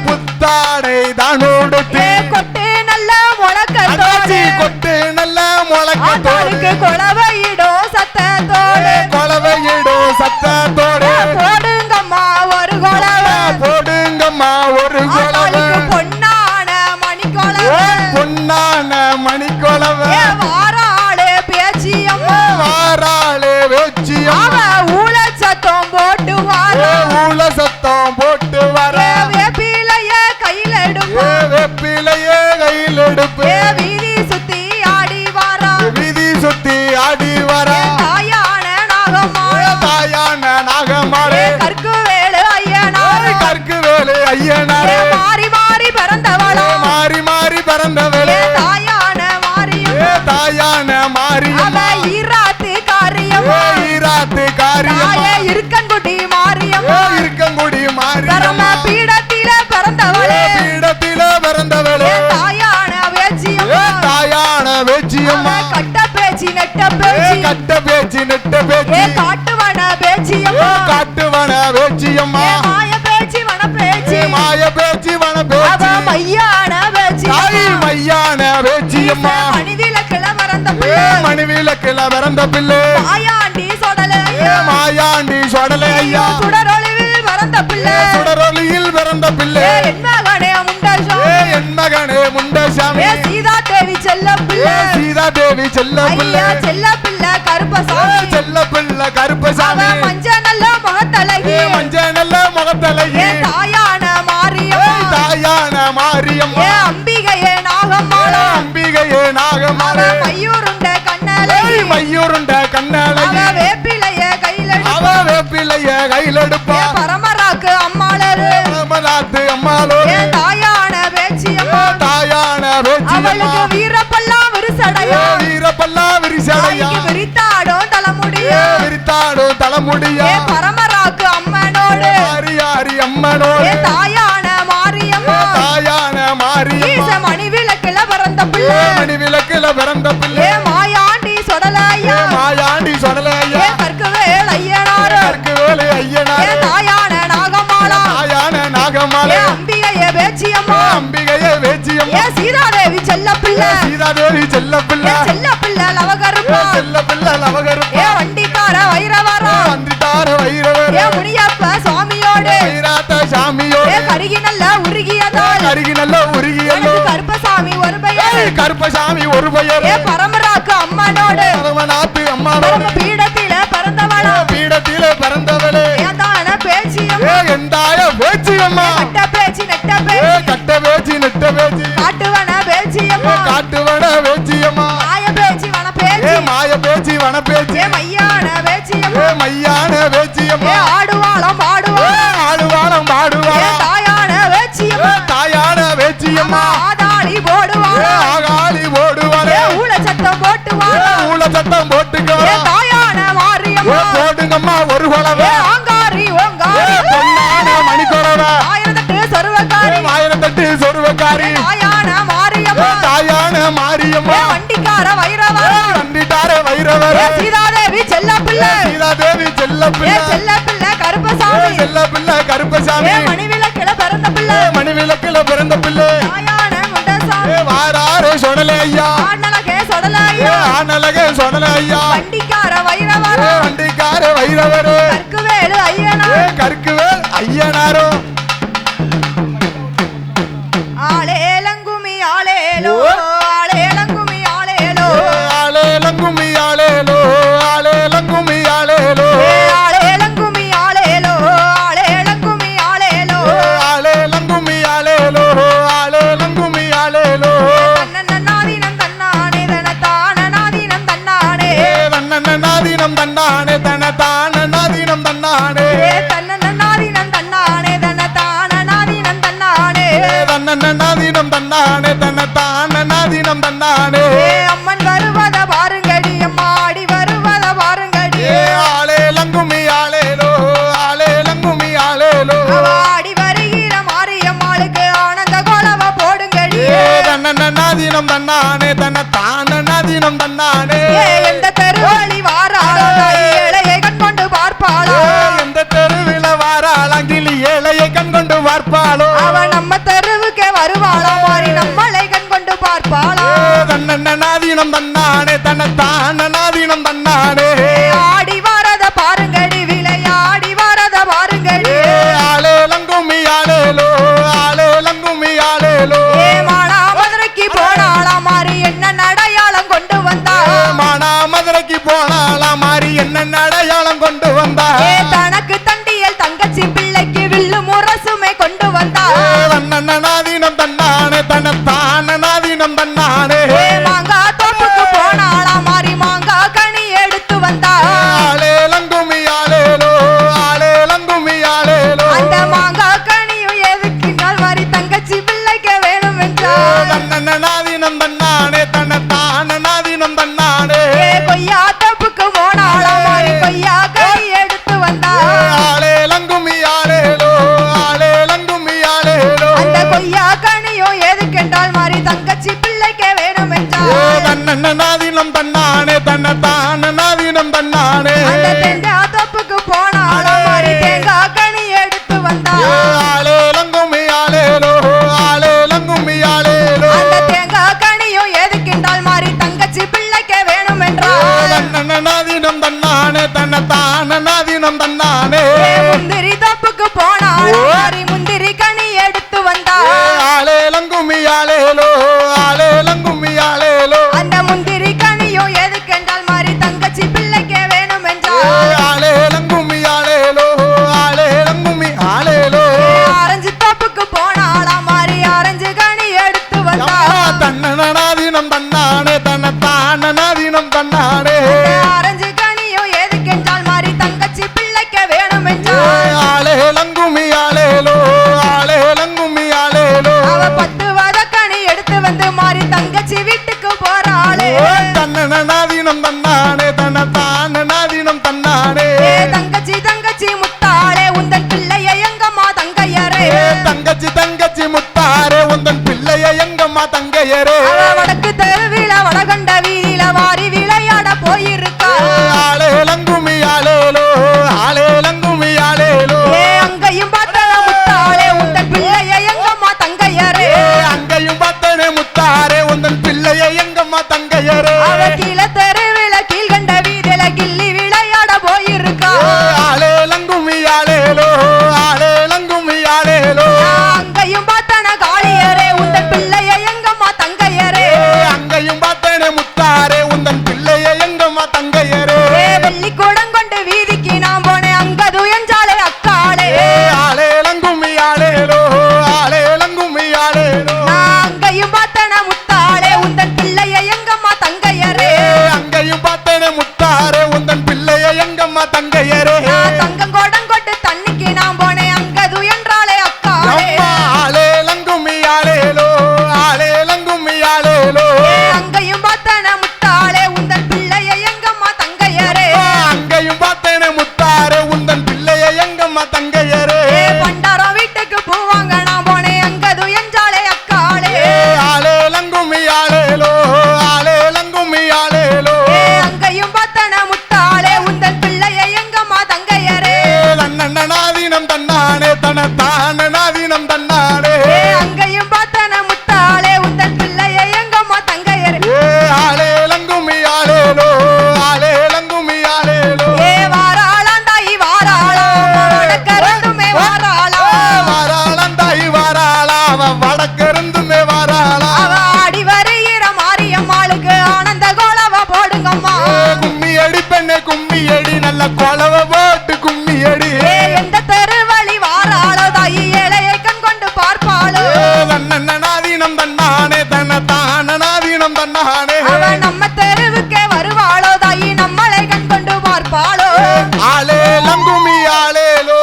[SPEAKER 1] புத்தாடை தானோடுத்து
[SPEAKER 2] கொட்டு நல்ல முழக்கத்தோடு
[SPEAKER 1] கொட்டு நல்ல முழக்கத்தோடு
[SPEAKER 2] கொலவையிடும் சத்தத்தோடு
[SPEAKER 1] கொலவையிடும் சத்தத்தோடு
[SPEAKER 2] போடுங்கம்மா ஒரு கொலவை
[SPEAKER 1] போடுங்கம்மா ஒரு கொலவை
[SPEAKER 2] பொன்னான மணிக்கொலவை
[SPEAKER 1] பொன்னான மணிக்கொலவை
[SPEAKER 2] வாராளே பேச்சியம்மா
[SPEAKER 1] வாராளே வேச்சியம்மா
[SPEAKER 2] ஊழ சத்தம் போட்டு வார
[SPEAKER 1] ஊழ சத்தம் போட்டு வர
[SPEAKER 2] வேப்பிலைய கையில் எடுப்பு
[SPEAKER 1] வேப்பிலையே கையில் எடுப்பு
[SPEAKER 2] வீதி சுத்தி ஆடி வாரா
[SPEAKER 1] வீதி சுத்தி ஆடி வர
[SPEAKER 2] தாயான நாகம்மாள்
[SPEAKER 1] தாயான நாகமாளே
[SPEAKER 2] கற்கு வேலு ஐயனார்
[SPEAKER 1] கற்கு வேலு ஐயனாரே
[SPEAKER 2] மாறி மாறி பிறந்தவளா
[SPEAKER 1] மாறி மாறி பிறந்தவளே
[SPEAKER 2] தாயான மாரியம்
[SPEAKER 1] தாயான மாரியம்
[SPEAKER 2] ஈராத்து காரியம்
[SPEAKER 1] ஈராத்து காரியம்
[SPEAKER 2] இருக்கன்குடி மாரியம்
[SPEAKER 1] இருக்கங்குடி மாரியம்
[SPEAKER 2] பீடத்தில பிறந்தவளே
[SPEAKER 1] பீடத்தில பிறந்தவளே
[SPEAKER 2] தாயான வேச்சியம்
[SPEAKER 1] தாயான வேச்சியம்மா
[SPEAKER 2] கட்ட பேச்சி நெட்ட பேச்சி
[SPEAKER 1] கட்ட பேச்சு நெட்ட பேச்சு
[SPEAKER 2] காட்டுவன பேச்சியம்
[SPEAKER 1] காட்டுவன வேச்சியம்மா
[SPEAKER 2] மாய பேச்சி வன பேச்சி
[SPEAKER 1] மாய பேச்சு வன பேச்சு
[SPEAKER 2] மையான பேச்சி
[SPEAKER 1] தாய் மையான வேச்சியம்மா
[SPEAKER 2] மணிவிலக்கில மறந்த பிள்ளை
[SPEAKER 1] மணிவிலக்கில பிறந்த பிள்ளை
[SPEAKER 2] மாயாண்டி சொடல
[SPEAKER 1] மாயாண்டி சொடலை ஐயா
[SPEAKER 2] சுடரொளிவில் மறந்த பிள்ளை
[SPEAKER 1] சுடரொலியில் பிறந்த பிள்ளை
[SPEAKER 2] என் மகனே முண்டசாமி
[SPEAKER 1] என் மகனே முண்டசாமி
[SPEAKER 2] சீதா தேவி செல்ல பிள்ளை
[SPEAKER 1] சீதா தேவி செல்ல பிள்ளை
[SPEAKER 2] ஐயா செல்ல பிள்ளை கருப்பசாமி
[SPEAKER 1] செல்ல பிள்ளை கருப்பசாமி
[SPEAKER 2] மஞ்ச நல்ல முகத்தழகி
[SPEAKER 1] மஞ்ச நல்ல முகத்தழகி
[SPEAKER 2] தாயான மாரியம்
[SPEAKER 1] தாயான மாரியம்மா
[SPEAKER 2] அம்பிகையே நாகம்மாளா
[SPEAKER 1] அம்பிகையே நாகமாளே
[SPEAKER 2] மையூருண்ட கண்ணலை
[SPEAKER 1] மையூருண்ட கண்ணழகி
[SPEAKER 2] வேப்பிலைய கையில
[SPEAKER 1] அவ வேப்பிலைய கையில் எடுப்பா
[SPEAKER 2] பரமராக்கு அம்மாளரு
[SPEAKER 1] ராமநாத்து அம்மாளோடு
[SPEAKER 2] தாயான பேச்சியம்மா
[SPEAKER 1] தாயான வேச்சியம்மா
[SPEAKER 2] அவளுக்கு வீரப்பெல்லாம் விரிசடையா
[SPEAKER 1] பல்லா விரிசடையா
[SPEAKER 2] தாய்க்கு விரித்தாடும் தலைமுடிய
[SPEAKER 1] விரித்தாடும் தலைமுடியா
[SPEAKER 2] ஏ பரமராக்கு அம்மனோடு
[SPEAKER 1] மாரியாரி அம்மனோடு
[SPEAKER 2] ஏ தாயான மாரியம்மா
[SPEAKER 1] தாயான மாரியம்மா
[SPEAKER 2] ஈச மணி விளக்குல பிறந்த பிள்ளை
[SPEAKER 1] மணி விளக்குல பிறந்த பிள்ளை
[SPEAKER 2] ஏ மாயாண்டி சொடலையா
[SPEAKER 1] மாயாண்டி சொடலையா
[SPEAKER 2] ஏ கற்குவேல் ஐயனார்
[SPEAKER 1] கற்குவேல் ஐயனார்
[SPEAKER 2] ஏ தாயான நாகமாலா
[SPEAKER 1] தாயான நாகமாலா
[SPEAKER 2] ஏ அம்பிகைய வேச்சியம்மா
[SPEAKER 1] அம்பிகையே வேச்சியம்மா
[SPEAKER 2] ஏ சீதாதேவி செல்ல பிள்ளை
[SPEAKER 1] சீதாதேவி செல்ல பிள்ளை
[SPEAKER 2] செல்ல பிள்ளை லவகருப்பா
[SPEAKER 1] செல்ல பிள்ளை லவகருப்பா
[SPEAKER 2] ஏ வண்டிக்கார வைரவரா
[SPEAKER 1] வந்திட்டார வைரவர்
[SPEAKER 2] ஏ முனியப்ப சுவாமியோடு
[SPEAKER 1] வைராத்த சாமியோடு
[SPEAKER 2] ஏ கருகி நல்ல உருகியதால்
[SPEAKER 1] கருகி நல்ல உருகியல்லோ
[SPEAKER 2] கருப்பசாமி ஒரு பெயர்
[SPEAKER 1] கருப்பசாமி ஒரு பெயர்
[SPEAKER 2] ஏ பரமராக்கு அம்மனோடு
[SPEAKER 1] பரமநாத்து அம்மாவோடு
[SPEAKER 2] பரம பீடத்தில பிறந்தவளா
[SPEAKER 1] பீடத்திலே பிறந்தவளே
[SPEAKER 2] ஏதான பேச்சியம்மா
[SPEAKER 1] எந்தாய பேச்சியம்மா
[SPEAKER 2] கட்ட பேச்சி நெட்ட
[SPEAKER 1] கட்ட பேச்சி நெட்ட பேச்சி
[SPEAKER 2] காட்டுவன பேச்சியம்மா
[SPEAKER 1] காட்டுவன பேச்சியம்மா
[SPEAKER 2] மாய பேச்சி வன பேச்சி
[SPEAKER 1] மாய பேச்சி வன பேச்சி
[SPEAKER 2] ஏ மையான பேச்சியம்மா
[SPEAKER 1] மையான பேச்சியம்மா
[SPEAKER 2] ஏ ஆடுவாளம் பாடுவாளம்
[SPEAKER 1] ஆடுவாளம்
[SPEAKER 2] ஏ
[SPEAKER 1] பாடுவாளம்
[SPEAKER 2] தாயான பேச்சியம்மா
[SPEAKER 1] தாயான பேச்சியம்மா
[SPEAKER 2] ஆதாளி போடுவாளம்
[SPEAKER 1] ஆகாளி ஓடுவாளே
[SPEAKER 2] ஏ ஊள சத்தம் போட்டுவாளம்
[SPEAKER 1] ஊள சத்தம் போட்டுக்கோ
[SPEAKER 2] ஏ தாயான மாரியம்மா
[SPEAKER 1] போடுங்கம்மா ஒரு
[SPEAKER 2] ஏ
[SPEAKER 1] குழவை
[SPEAKER 2] ஆங்காரி ஓங்காரி
[SPEAKER 1] பொன்னான மணிக்குறவை
[SPEAKER 2] ஆயிரத்தெட்டு சொருவக்காரி
[SPEAKER 1] ஆயிரத்தெட்டு சொருவக்காரி
[SPEAKER 2] தாயான மாரியம்மா
[SPEAKER 1] தாயான மாரியம்மா
[SPEAKER 2] ஏ வண்டிக்கார வைரவரா
[SPEAKER 1] கண்டிட்டார வைரவர்
[SPEAKER 2] ஏ சீதாதேவி செல்ல பிள்ளை
[SPEAKER 1] சீதாதேவி செல்ல
[SPEAKER 2] ஏ
[SPEAKER 1] பிள்ளை
[SPEAKER 2] செல்ல பிள்ளை கருப்பசாமி
[SPEAKER 1] செல்ல பிள்ளை கருப்பசாமி
[SPEAKER 2] ஏ மணிவிளக்கில பிறந்த பிள்ளை
[SPEAKER 1] மணி விளக்குல பிறந்த பிள்ளை
[SPEAKER 2] தாயான முண்டசாமி
[SPEAKER 1] வாராரு சொடல ஐயா
[SPEAKER 2] ஆண்டலகே சொடலையா
[SPEAKER 1] ஆனலக சொடல ஐயா
[SPEAKER 2] வண்டிக்கார வைரவரா
[SPEAKER 1] வண்டிக்கார வைரவர்
[SPEAKER 2] கற்குவேலு ஐயனா
[SPEAKER 1] கற்குவேல் ஐயனாரோ
[SPEAKER 2] ஆளேலங்குமி ஆளேலோ ஆளேலங்குமி ஆளேலோ
[SPEAKER 1] ஆளேலங்குமி ஆளேலோ ஆளேலங்குமி ஆளேலோ
[SPEAKER 2] ஏ ஆளேலங்குமி ஆளேலோ ஆளேலங்குமி ஆளேலோ
[SPEAKER 1] ஆளேலங்குமி ஆளேலோ ஆளேலங்குமி ஆளேலோ
[SPEAKER 2] தன்னன்னாதீனம் தன்னானே தனத்தானநாதீனம் தன்னானே
[SPEAKER 1] தன்னநாதீனம் தன்னானே தனதானநாதீனம் தன்னானே
[SPEAKER 2] ஏ தன்னன்னாதீனம் தன்னானே தனத்தானநாதீனம் தன்னானே
[SPEAKER 1] தன்னநாதீனம் தன்னானே தனதானநாதீனம் தன்னானே
[SPEAKER 2] ஏ அம்மன் வருவத பாருங்கடி அம்மாடி வருவத பாருங்கடி
[SPEAKER 1] ஆளேலங்குமி ஆளேலோ ஆளேலங்குமி ஆளேலோ
[SPEAKER 2] ஆடி வருகிற மாரியம்மாளுக்கு ஆனந்த கோலவ போடுங்கடி
[SPEAKER 1] தன்னநாதீனம் தன்னானே தனதானநாதீனம் தன்னானே
[SPEAKER 2] ஏ எந்த தெருவழி வாராளோ ஏழையை கண் கொண்டு பார்ப்பாளோ
[SPEAKER 1] எந்த தெருவில வாராளங்கிலி ஏழையை கண் கொண்டு பார்ப்பாளோ
[SPEAKER 2] அவ நம்ம தெருவுக்கே வருவாளா மாறி நம்மளை கண் கொண்டு பார்ப்பாளா
[SPEAKER 1] தன்னநாதீனம் தன்னானே தனதானநாதீனம் தன்னானே
[SPEAKER 2] ஆடி வரத பாருங்கடி விளையாடி வரத பாருங்கடி
[SPEAKER 1] ஆளேலங்குமி ஆளேலோ ஆளேலங்குமி ஆளேலோ
[SPEAKER 2] ஏ மானா மதுரைக்கு போனாளா மாறி என்ன அடையாளம் கொண்டு வந்தா
[SPEAKER 1] மானா மதுரைக்கு போனாளா மாறி என்ன அடையாளம் கொண்டு வந்தா
[SPEAKER 2] ஏ தனக்கு தண்டியல் தங்கச்சி பிள்ளைக்கு வில்லு முரசுமே கொண்டு வந்தா
[SPEAKER 1] தன்னநாதீனம் தன்னானே தனதானநாதீனம் தன்னானே
[SPEAKER 2] ஏ மாங்கா தோப்புக்கு போனாளா மாறி மாங்கா கனி எடுத்து வந்தா
[SPEAKER 1] ஆளேலங்குமி ஆளேலோ ஆளேலங்குமி ஆளேலோ
[SPEAKER 2] அந்த மாங்கா கனியும் எதுக்கினால் மாறி தங்கச்சி பிள்ளைக்கு வேணும் என்றா
[SPEAKER 1] தன்னநாதீனம் தன்னானே தனதானநாதீனம் தன்னானே
[SPEAKER 2] ஏ கொய்யா தோப்புக்கு போனாளா மாறி கொய்யா கனி எடுத்து வந்தா
[SPEAKER 1] ஆளேலங்குமி ஆளேலோ ஆளேலங்குமி ஆளேலோ
[SPEAKER 2] அந்த கொய்யா கனியும் எதுக்கென்றால் மாறி தங்கச்சி பிள்ளைக்கு வேணும் என்றா
[SPEAKER 1] தன்னநாதீனம் தன்னானே தனதானநாதீனம் தன்னானே
[SPEAKER 2] அந்த தேங்காய் தோப்புக்கு போனாளா மாறி தேங்காய் கனி எடுத்து வந்தா
[SPEAKER 1] ஆளேலங்குமி ஆளேலோ ஆளேலங்குமி ஆளேலோ
[SPEAKER 2] அந்த தேங்காய் கனியும் எதுக்கென்றால் மாறி தங்கச்சி பிள்ளைக்கு வேணும் என்றா
[SPEAKER 1] தன்னநாதீனம் தன்னானே தனதானநாதீனம் தன்னானே
[SPEAKER 2] முந்திரி தோப்புக்கு போனாளா மாறி முந்திரி கனி எடுத்து வந்தா
[SPEAKER 1] ஆளேலங்குமி ஆளேலோ ஆளேலங்குமி ஆளேலோ
[SPEAKER 2] அந்த முந்திரி கனியும் எதுக்கென்றால் மாறி தங்கச்சி பிள்ளைக்கு வேணும் என்றா
[SPEAKER 1] ஆளேலங்குமி ஆளேலோ ஆளேலங்குமி ஆளேலோ
[SPEAKER 2] ஆரஞ்சு தோப்புக்கு போனாளா மாறி ஆரஞ்சு கனி எடுத்து வந்தா
[SPEAKER 1] தன்னநாதீனம் தன்னானே தனதானநாதீனம் தன்னானே
[SPEAKER 2] ஆரஞ்சு கனியும் எதுக்கென்றால் மாறி தங்கச்சி பிள்ளைக்கு வேணும் என்றா
[SPEAKER 1] ஆளேலங்குமி ஆளேலோ ஆளேலங்குமி ஆளேலோ
[SPEAKER 2] அவ 10 வத கனி எடுத்து வந்து மாறி தங்கச்சி வீட்டுக்கு போறாளே
[SPEAKER 1] தன்னநாதீனம்
[SPEAKER 2] அவ வடக்கு தெருவில வடகண்ட வீதியில வாரி விளையாட போயிருக்கா
[SPEAKER 1] ஆளேலங்குமி ஆளேலோ ஆளேலங்குமி ஆளேலோ
[SPEAKER 2] அங்கையும் பார்த்தன முத்தாளே உந்தன் பிள்ளைய எங்கம்மா தங்கையரே
[SPEAKER 1] அங்கையும் பார்த்தனே முத்தாரே உந்தன் பிள்ளைய எங்கம்மா தங்கையரே
[SPEAKER 2] அவ கீழ தெருவில கீழ்கண்ட வீதியில கிள்ளி விளையாட போயிருக்கா
[SPEAKER 1] ஆளேலங்குமி ஆளேலோ ஆளேலங்குமி ஆளேலோ
[SPEAKER 2] அங்கையும் பார்த்தன காளியரே உந்தன் பிள்ளைய எங்கம்மா தங்கையரே
[SPEAKER 1] அங்கையும் பார்த்தனே முத்தாரே உந்தன் பிள்ளைய எங்கம்மா தங்கையரே
[SPEAKER 2] வெள்ளி கூடம் கொண்டு வீதிக்கு நான் போனேன் அங்கது என்றாலே அக்காளே
[SPEAKER 1] ஆளேலங்குமி ஆளேலோ ஆளேலங்குமி ஆளேலோ
[SPEAKER 2] அங்கையும் பார்த்தன முத்தாளே உந்தன் பிள்ளைய எங்கம்மா தங்கையரே
[SPEAKER 1] அங்கையும் பார்த்தனே முத்தாரே உந்தன் பிள்ளைய எங்கம்மா தங்கையரே
[SPEAKER 2] தங்கம் கோடம் கொண்டு தண்ணிக்கு நான் போனேன் அங்கது என்றாலே அக்காளே
[SPEAKER 1] ஆளேலங்குமி ஆளேலோ ஆளேலங்குமி ஆளேலோ
[SPEAKER 2] அங்கையும் பார்த்தன முத்தாளே உந்தன் பிள்ளைய எங்கம்மா தங்கையரே
[SPEAKER 1] அங்கையும் பார்த்தனே முத்தாரே உந்தன் பிள்ளைய எங்கம்மா தங்கையரே
[SPEAKER 2] பண்டாரம் வீட்டுக்கு போவாங்க நான் போனேன் அங்கது என்றாலே அக்காளே
[SPEAKER 1] ஆளேலங்குமி ஆளேலோ ஆளேலங்குமி ஆளேலோ
[SPEAKER 2] அங்கையும் பார்த்தன முத்தாளே உந்தன் பிள்ளைய எங்கம்மா தங்கையரே
[SPEAKER 1] தன்னநாதீனம் தன்னானே தனத்தானநாதீனம் தன்னானே
[SPEAKER 2] அங்கையும் பார்த்தன முத்தாளே உந்தன் பிள்ளைய எங்கம்மா தங்கையரே
[SPEAKER 1] ஆளேலங்குமி ஆளேலோ ஆளேலங்குமி ஆளேலோ
[SPEAKER 2] வாராளாண்டாயி வாராளாம் வடக்கரண்டுமே வாராளாம்
[SPEAKER 1] வாராளந்தாய் வாராளா அவன் வடக்கிருந்துமே வாராளா
[SPEAKER 2] அவ ஆடி வருகிற மாரியம்மாளுக்கு ஆனந்த கோலவ போடுங்கம்மா
[SPEAKER 1] கும்மி அடி பெண்ணே கும்மி அடி நல்ல கொலவ போட்டு கும்மி அடி
[SPEAKER 2] எந்த தெருவழி வாராளோ தாயி ஏழையை கண் கொண்டு பார்ப்பாளோ
[SPEAKER 1] தன்னநாதீனம் தன்னானே தனத்தானநாதீனம் தன்னானே
[SPEAKER 2] அவ நம்ம தெருவுக்கே வருவாளோ தாயி நம்மளை கண் கொண்டு பார்ப்பாளோ
[SPEAKER 1] ஆளேலங்குமி ஆளேலோ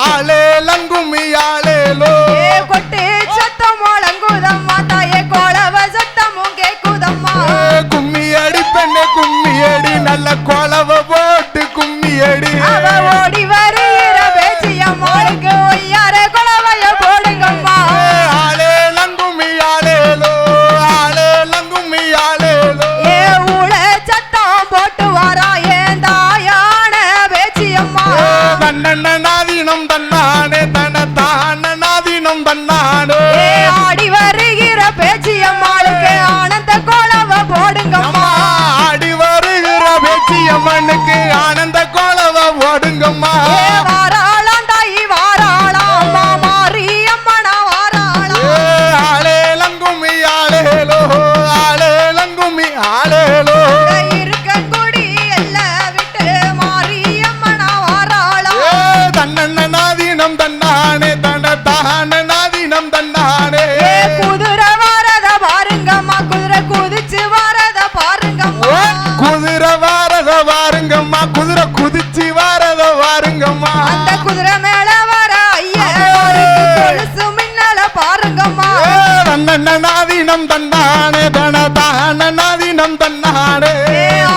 [SPEAKER 1] ஆளேலங்குமி ஆளேலோ
[SPEAKER 2] கொட்டு சத்தம் முழங்குதம்மா தாயே கோலவ சத்தமும் கேக்குதம்மா
[SPEAKER 1] கும்மி அடி பெண்ணே கும்மி அடி நல்ல கொலவ போட்டு கும்மி அடி
[SPEAKER 2] அவ ஓடி வருகிற பேச்சியம்மாளுக்கு ஒய்யார குலவைய போடுங்கம்மா
[SPEAKER 1] ஆளேலங்குமி ஆளேலோ ஆளேலங்குமி ஆளேலோ
[SPEAKER 2] ஊழ சத்தம் போட்டு வரா ஏன் தாயான பேச்சியம்மா
[SPEAKER 1] தன்னநாதீனம் தன்னானே தனத்தானநாதீனம் தன்னானே
[SPEAKER 2] ஆடி வருகிற பேச்சியம்மாளுக்கு ஆனந்த கோலவ போடுங்கம்மா
[SPEAKER 1] ஆடி வருகிற பேச்சியம்மனுக்கு ஆனந்த கோலவ ஓடுங்கம்மா
[SPEAKER 2] வாராளாம் தாயி வாராளாம் மாரியம்மனா வாராளாம்
[SPEAKER 1] ஆளேலங்குமி ஆளேலோ ஆளேலங்குமி ஆளேலோ
[SPEAKER 2] இருக்கங்குடி எல்லாம் விட்டு மாரியம்மனா வாராளாம்
[SPEAKER 1] தன்னநாதீனம் தன்னானே தனத்தானநாதீனம் தன்னானே
[SPEAKER 2] குதிரை வாரத பாருங்கம்மா குதிரை குதிச்சு வாரத பாருங்கம்மா
[SPEAKER 1] குதிரை வாரத வாருங்கம்மா குதிரை குதிச்சு வாரத வாருங்கம்மா
[SPEAKER 2] அந்த குதிரை மேல வர ஐயா கொலுசு மின்னல பாருங்கம்மா
[SPEAKER 1] தன்னநாதீனம் தன்னானே தனதானநாதீனம் தன்னானே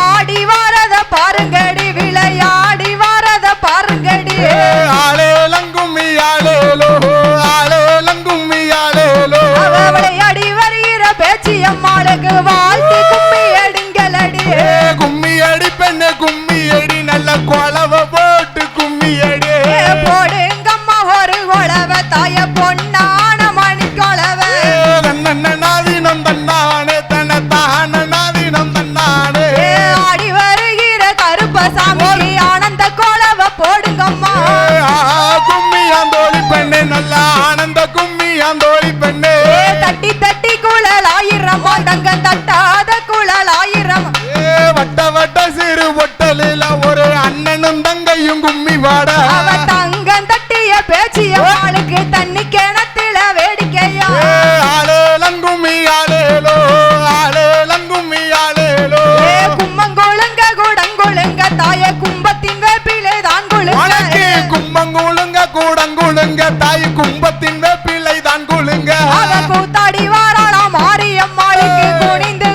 [SPEAKER 2] ஆடி வாரத பாருங்கடி விளையாடி வாரத பாருங்கடி
[SPEAKER 1] ஆளேலங்குமி ஆளேலோ ஆளேலங்குமி ஆளேலோ
[SPEAKER 2] அவ விளையாடி வருகிற பேச்சியம்மாளுக்கு வாழ்த்து கும்மி எடுங்களடி
[SPEAKER 1] கும்மி அடி பெண்ணே கும்மி அடி நல்ல கொலவ போட்டு கும்மி அடி
[SPEAKER 2] போடுங்கம்மா ஒரு கொலவ தாய பொன்னான மணி கொலவ
[SPEAKER 1] தன்னநாதீனம் தன்னானே தனத்தானநாதீனம் தன்னானே
[SPEAKER 2] ஆடி வருகிற கருப்பசாமி ஆனந்த கோலவ போடுங்கம்மா
[SPEAKER 1] கும்மியாந்தோழி பெண்ணே நல்ல ஆனந்த கும்மியாந்தோழி பெண்ணே
[SPEAKER 2] தட்டி தட்டி குழல் ஆயிரம் தங்கம் தட்டாத குழல் ஆயிரம்
[SPEAKER 1] வட்ட வட்ட சிறு ஒட்டலில ஒரு அண்ணனும் தங்கையும் கும்மி வாட
[SPEAKER 2] அவ தங்கம் தட்டிய பேச்சியம்மாளுக்கு தண்ணி கிணத்துல வேடிக்கையா
[SPEAKER 1] ஆளேலங்குமி ஆளேலோ ஆளேலங்குமி ஆளேலோ
[SPEAKER 2] கும்மங்குழுங்க குடங்குழுங்க தாய கும்பத்தின் வேப்பிலே தான்
[SPEAKER 1] உனக்கு
[SPEAKER 2] குழுங்க
[SPEAKER 1] கும்பங்குழுங்க கூடங்குழுங்க தாய் கும்பத்தின் வேப்பிலை தான் குழுங்க
[SPEAKER 2] அவ கூத்தாடி வாராளாம் மாரியம்மாளுக்கு குனிந்து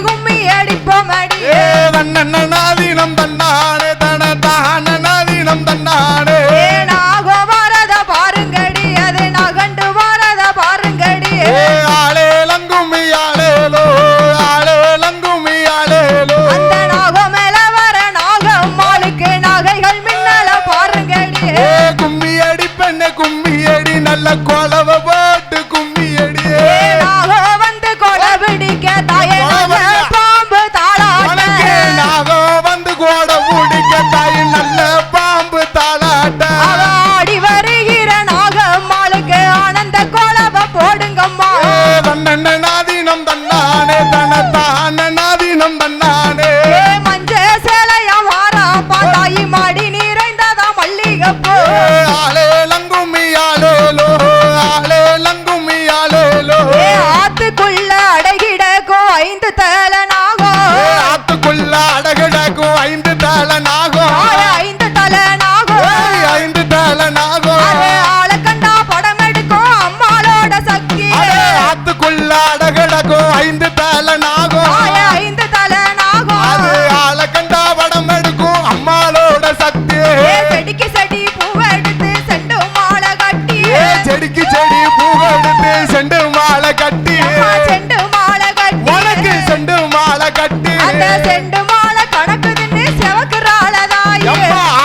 [SPEAKER 1] நானே தனத்தான நாதினம் தன்னானே
[SPEAKER 2] மஞ்ச சேலையா வாரா பாண்டாயி மாடி நிறைந்ததா மல்லிகைப்பூ
[SPEAKER 1] ஆலே லங்குமியாலேலோ ஆலே லங்குமியாலேலோ
[SPEAKER 2] ஆத்துக்குள்ள அடகிடக்கும் 5 தலை நாகம்
[SPEAKER 1] ஆத்துக்குள்ள அடகிடக்கும் 5 தலை நாகம்
[SPEAKER 2] 5 தலை நாகம்
[SPEAKER 1] 5 தலை நாகம்
[SPEAKER 2] ஆளை கண்டா படம் எடுக்கும் அம்மாளோட சக்தி
[SPEAKER 1] ஆத்துக்குள்ள அடகிடக்கும் 5 தலை நாகம்
[SPEAKER 2] 5 தலை நாகம்
[SPEAKER 1] அது ஆளை கண்டா படம் எடுக்கும் அம்மாளோட சக்தி
[SPEAKER 2] செடிக்கு செடி பூவை எடுத்து செண்டு மாலை கட்டி
[SPEAKER 1] செடிக்கு செடி பூவை எடுத்து செண்டு மாலை கட்டி
[SPEAKER 2] செண்டு மாலை கட்டி
[SPEAKER 1] உனக்கு செண்டு மாலை கட்டி
[SPEAKER 2] அந்த செண்டு மாலை கணக்குதுன்னு செவக்குறாளதாயே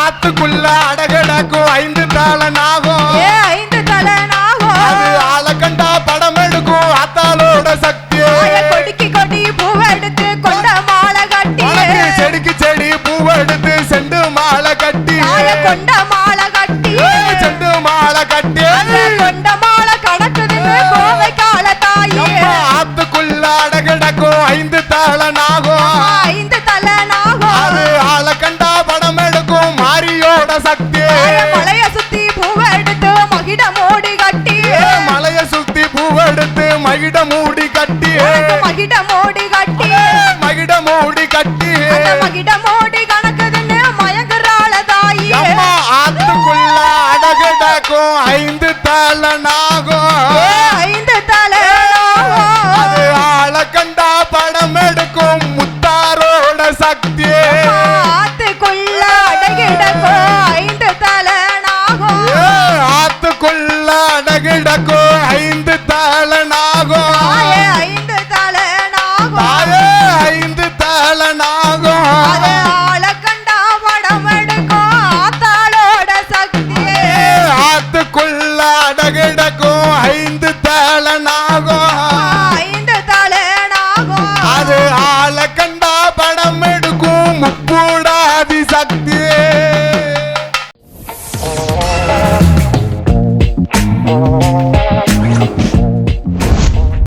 [SPEAKER 1] ஆத்துக்குள்ள அடகிடக்கும் 5 தலை நாகம்
[SPEAKER 2] 5 தலை நாகம்
[SPEAKER 1] அது ஆளை கண்டா படம் எடுக்கும் ஆத்தாளோட சக்தி
[SPEAKER 2] கொடிக்கு கொடி பூவை எடுத்து கொண்ட மாலை கட்டி
[SPEAKER 1] உனக்கு செடிக்கு செடி பூவை எடுத்து செண்டு மாலை கட்டி
[SPEAKER 2] கொண்ட மாலை கட்டி
[SPEAKER 1] செண்டு மாலை கட்டி
[SPEAKER 2] கொண்ட மாலை கணக்குதுன்னு கோவை கால தாயே
[SPEAKER 1] ஆத்துக்குள்ள அடகிடக்கும் 5 தலை நாகம்
[SPEAKER 2] 5 தலை நாகம்
[SPEAKER 1] அது ஆளை கண்டா படம் எடுக்கும் மாரியோட சக்தி
[SPEAKER 2] மலைய சுத்தி பூவை எடுத்து மகிட மூடி கட்டி
[SPEAKER 1] மலைய சுத்தி பூவை எடுத்து மகிட மூடி கட்டி
[SPEAKER 2] மகிட மூடி கட்டி
[SPEAKER 1] மகிட மூடி கட்டி
[SPEAKER 2] அந்த மகிட மூடி கணக்குதுன்னு மயங்குறாள தாயே
[SPEAKER 1] ஆத்துக்குள்ள அடகிடக்கும் 5 தலை நாகம்
[SPEAKER 2] 5 தலை
[SPEAKER 1] அது ஆளை கண்டா படம் எடுக்கும் முத்தாரோட சக்தி
[SPEAKER 2] ஆத்துக்குள்ள அடகிடக்கும் 5 தலை நாகம்
[SPEAKER 1] ஆத்துக்குள்ள அடகிடக்கும் 5 தலை நாகம்
[SPEAKER 2] 5 தலை நாகம்
[SPEAKER 1] தாயே 5 தலை நாகம்
[SPEAKER 2] அது ஆளை கண்டா படம் எடுக்கும் ஆத்தாளோட சக்தி
[SPEAKER 1] ஆத்துக்குள்ள அடகிடக்கும் 5 தலை நாகம்
[SPEAKER 2] 5 தலை நாகம்
[SPEAKER 1] அது ஆளை கண்டா படம் எடுக்கும் முப்பூ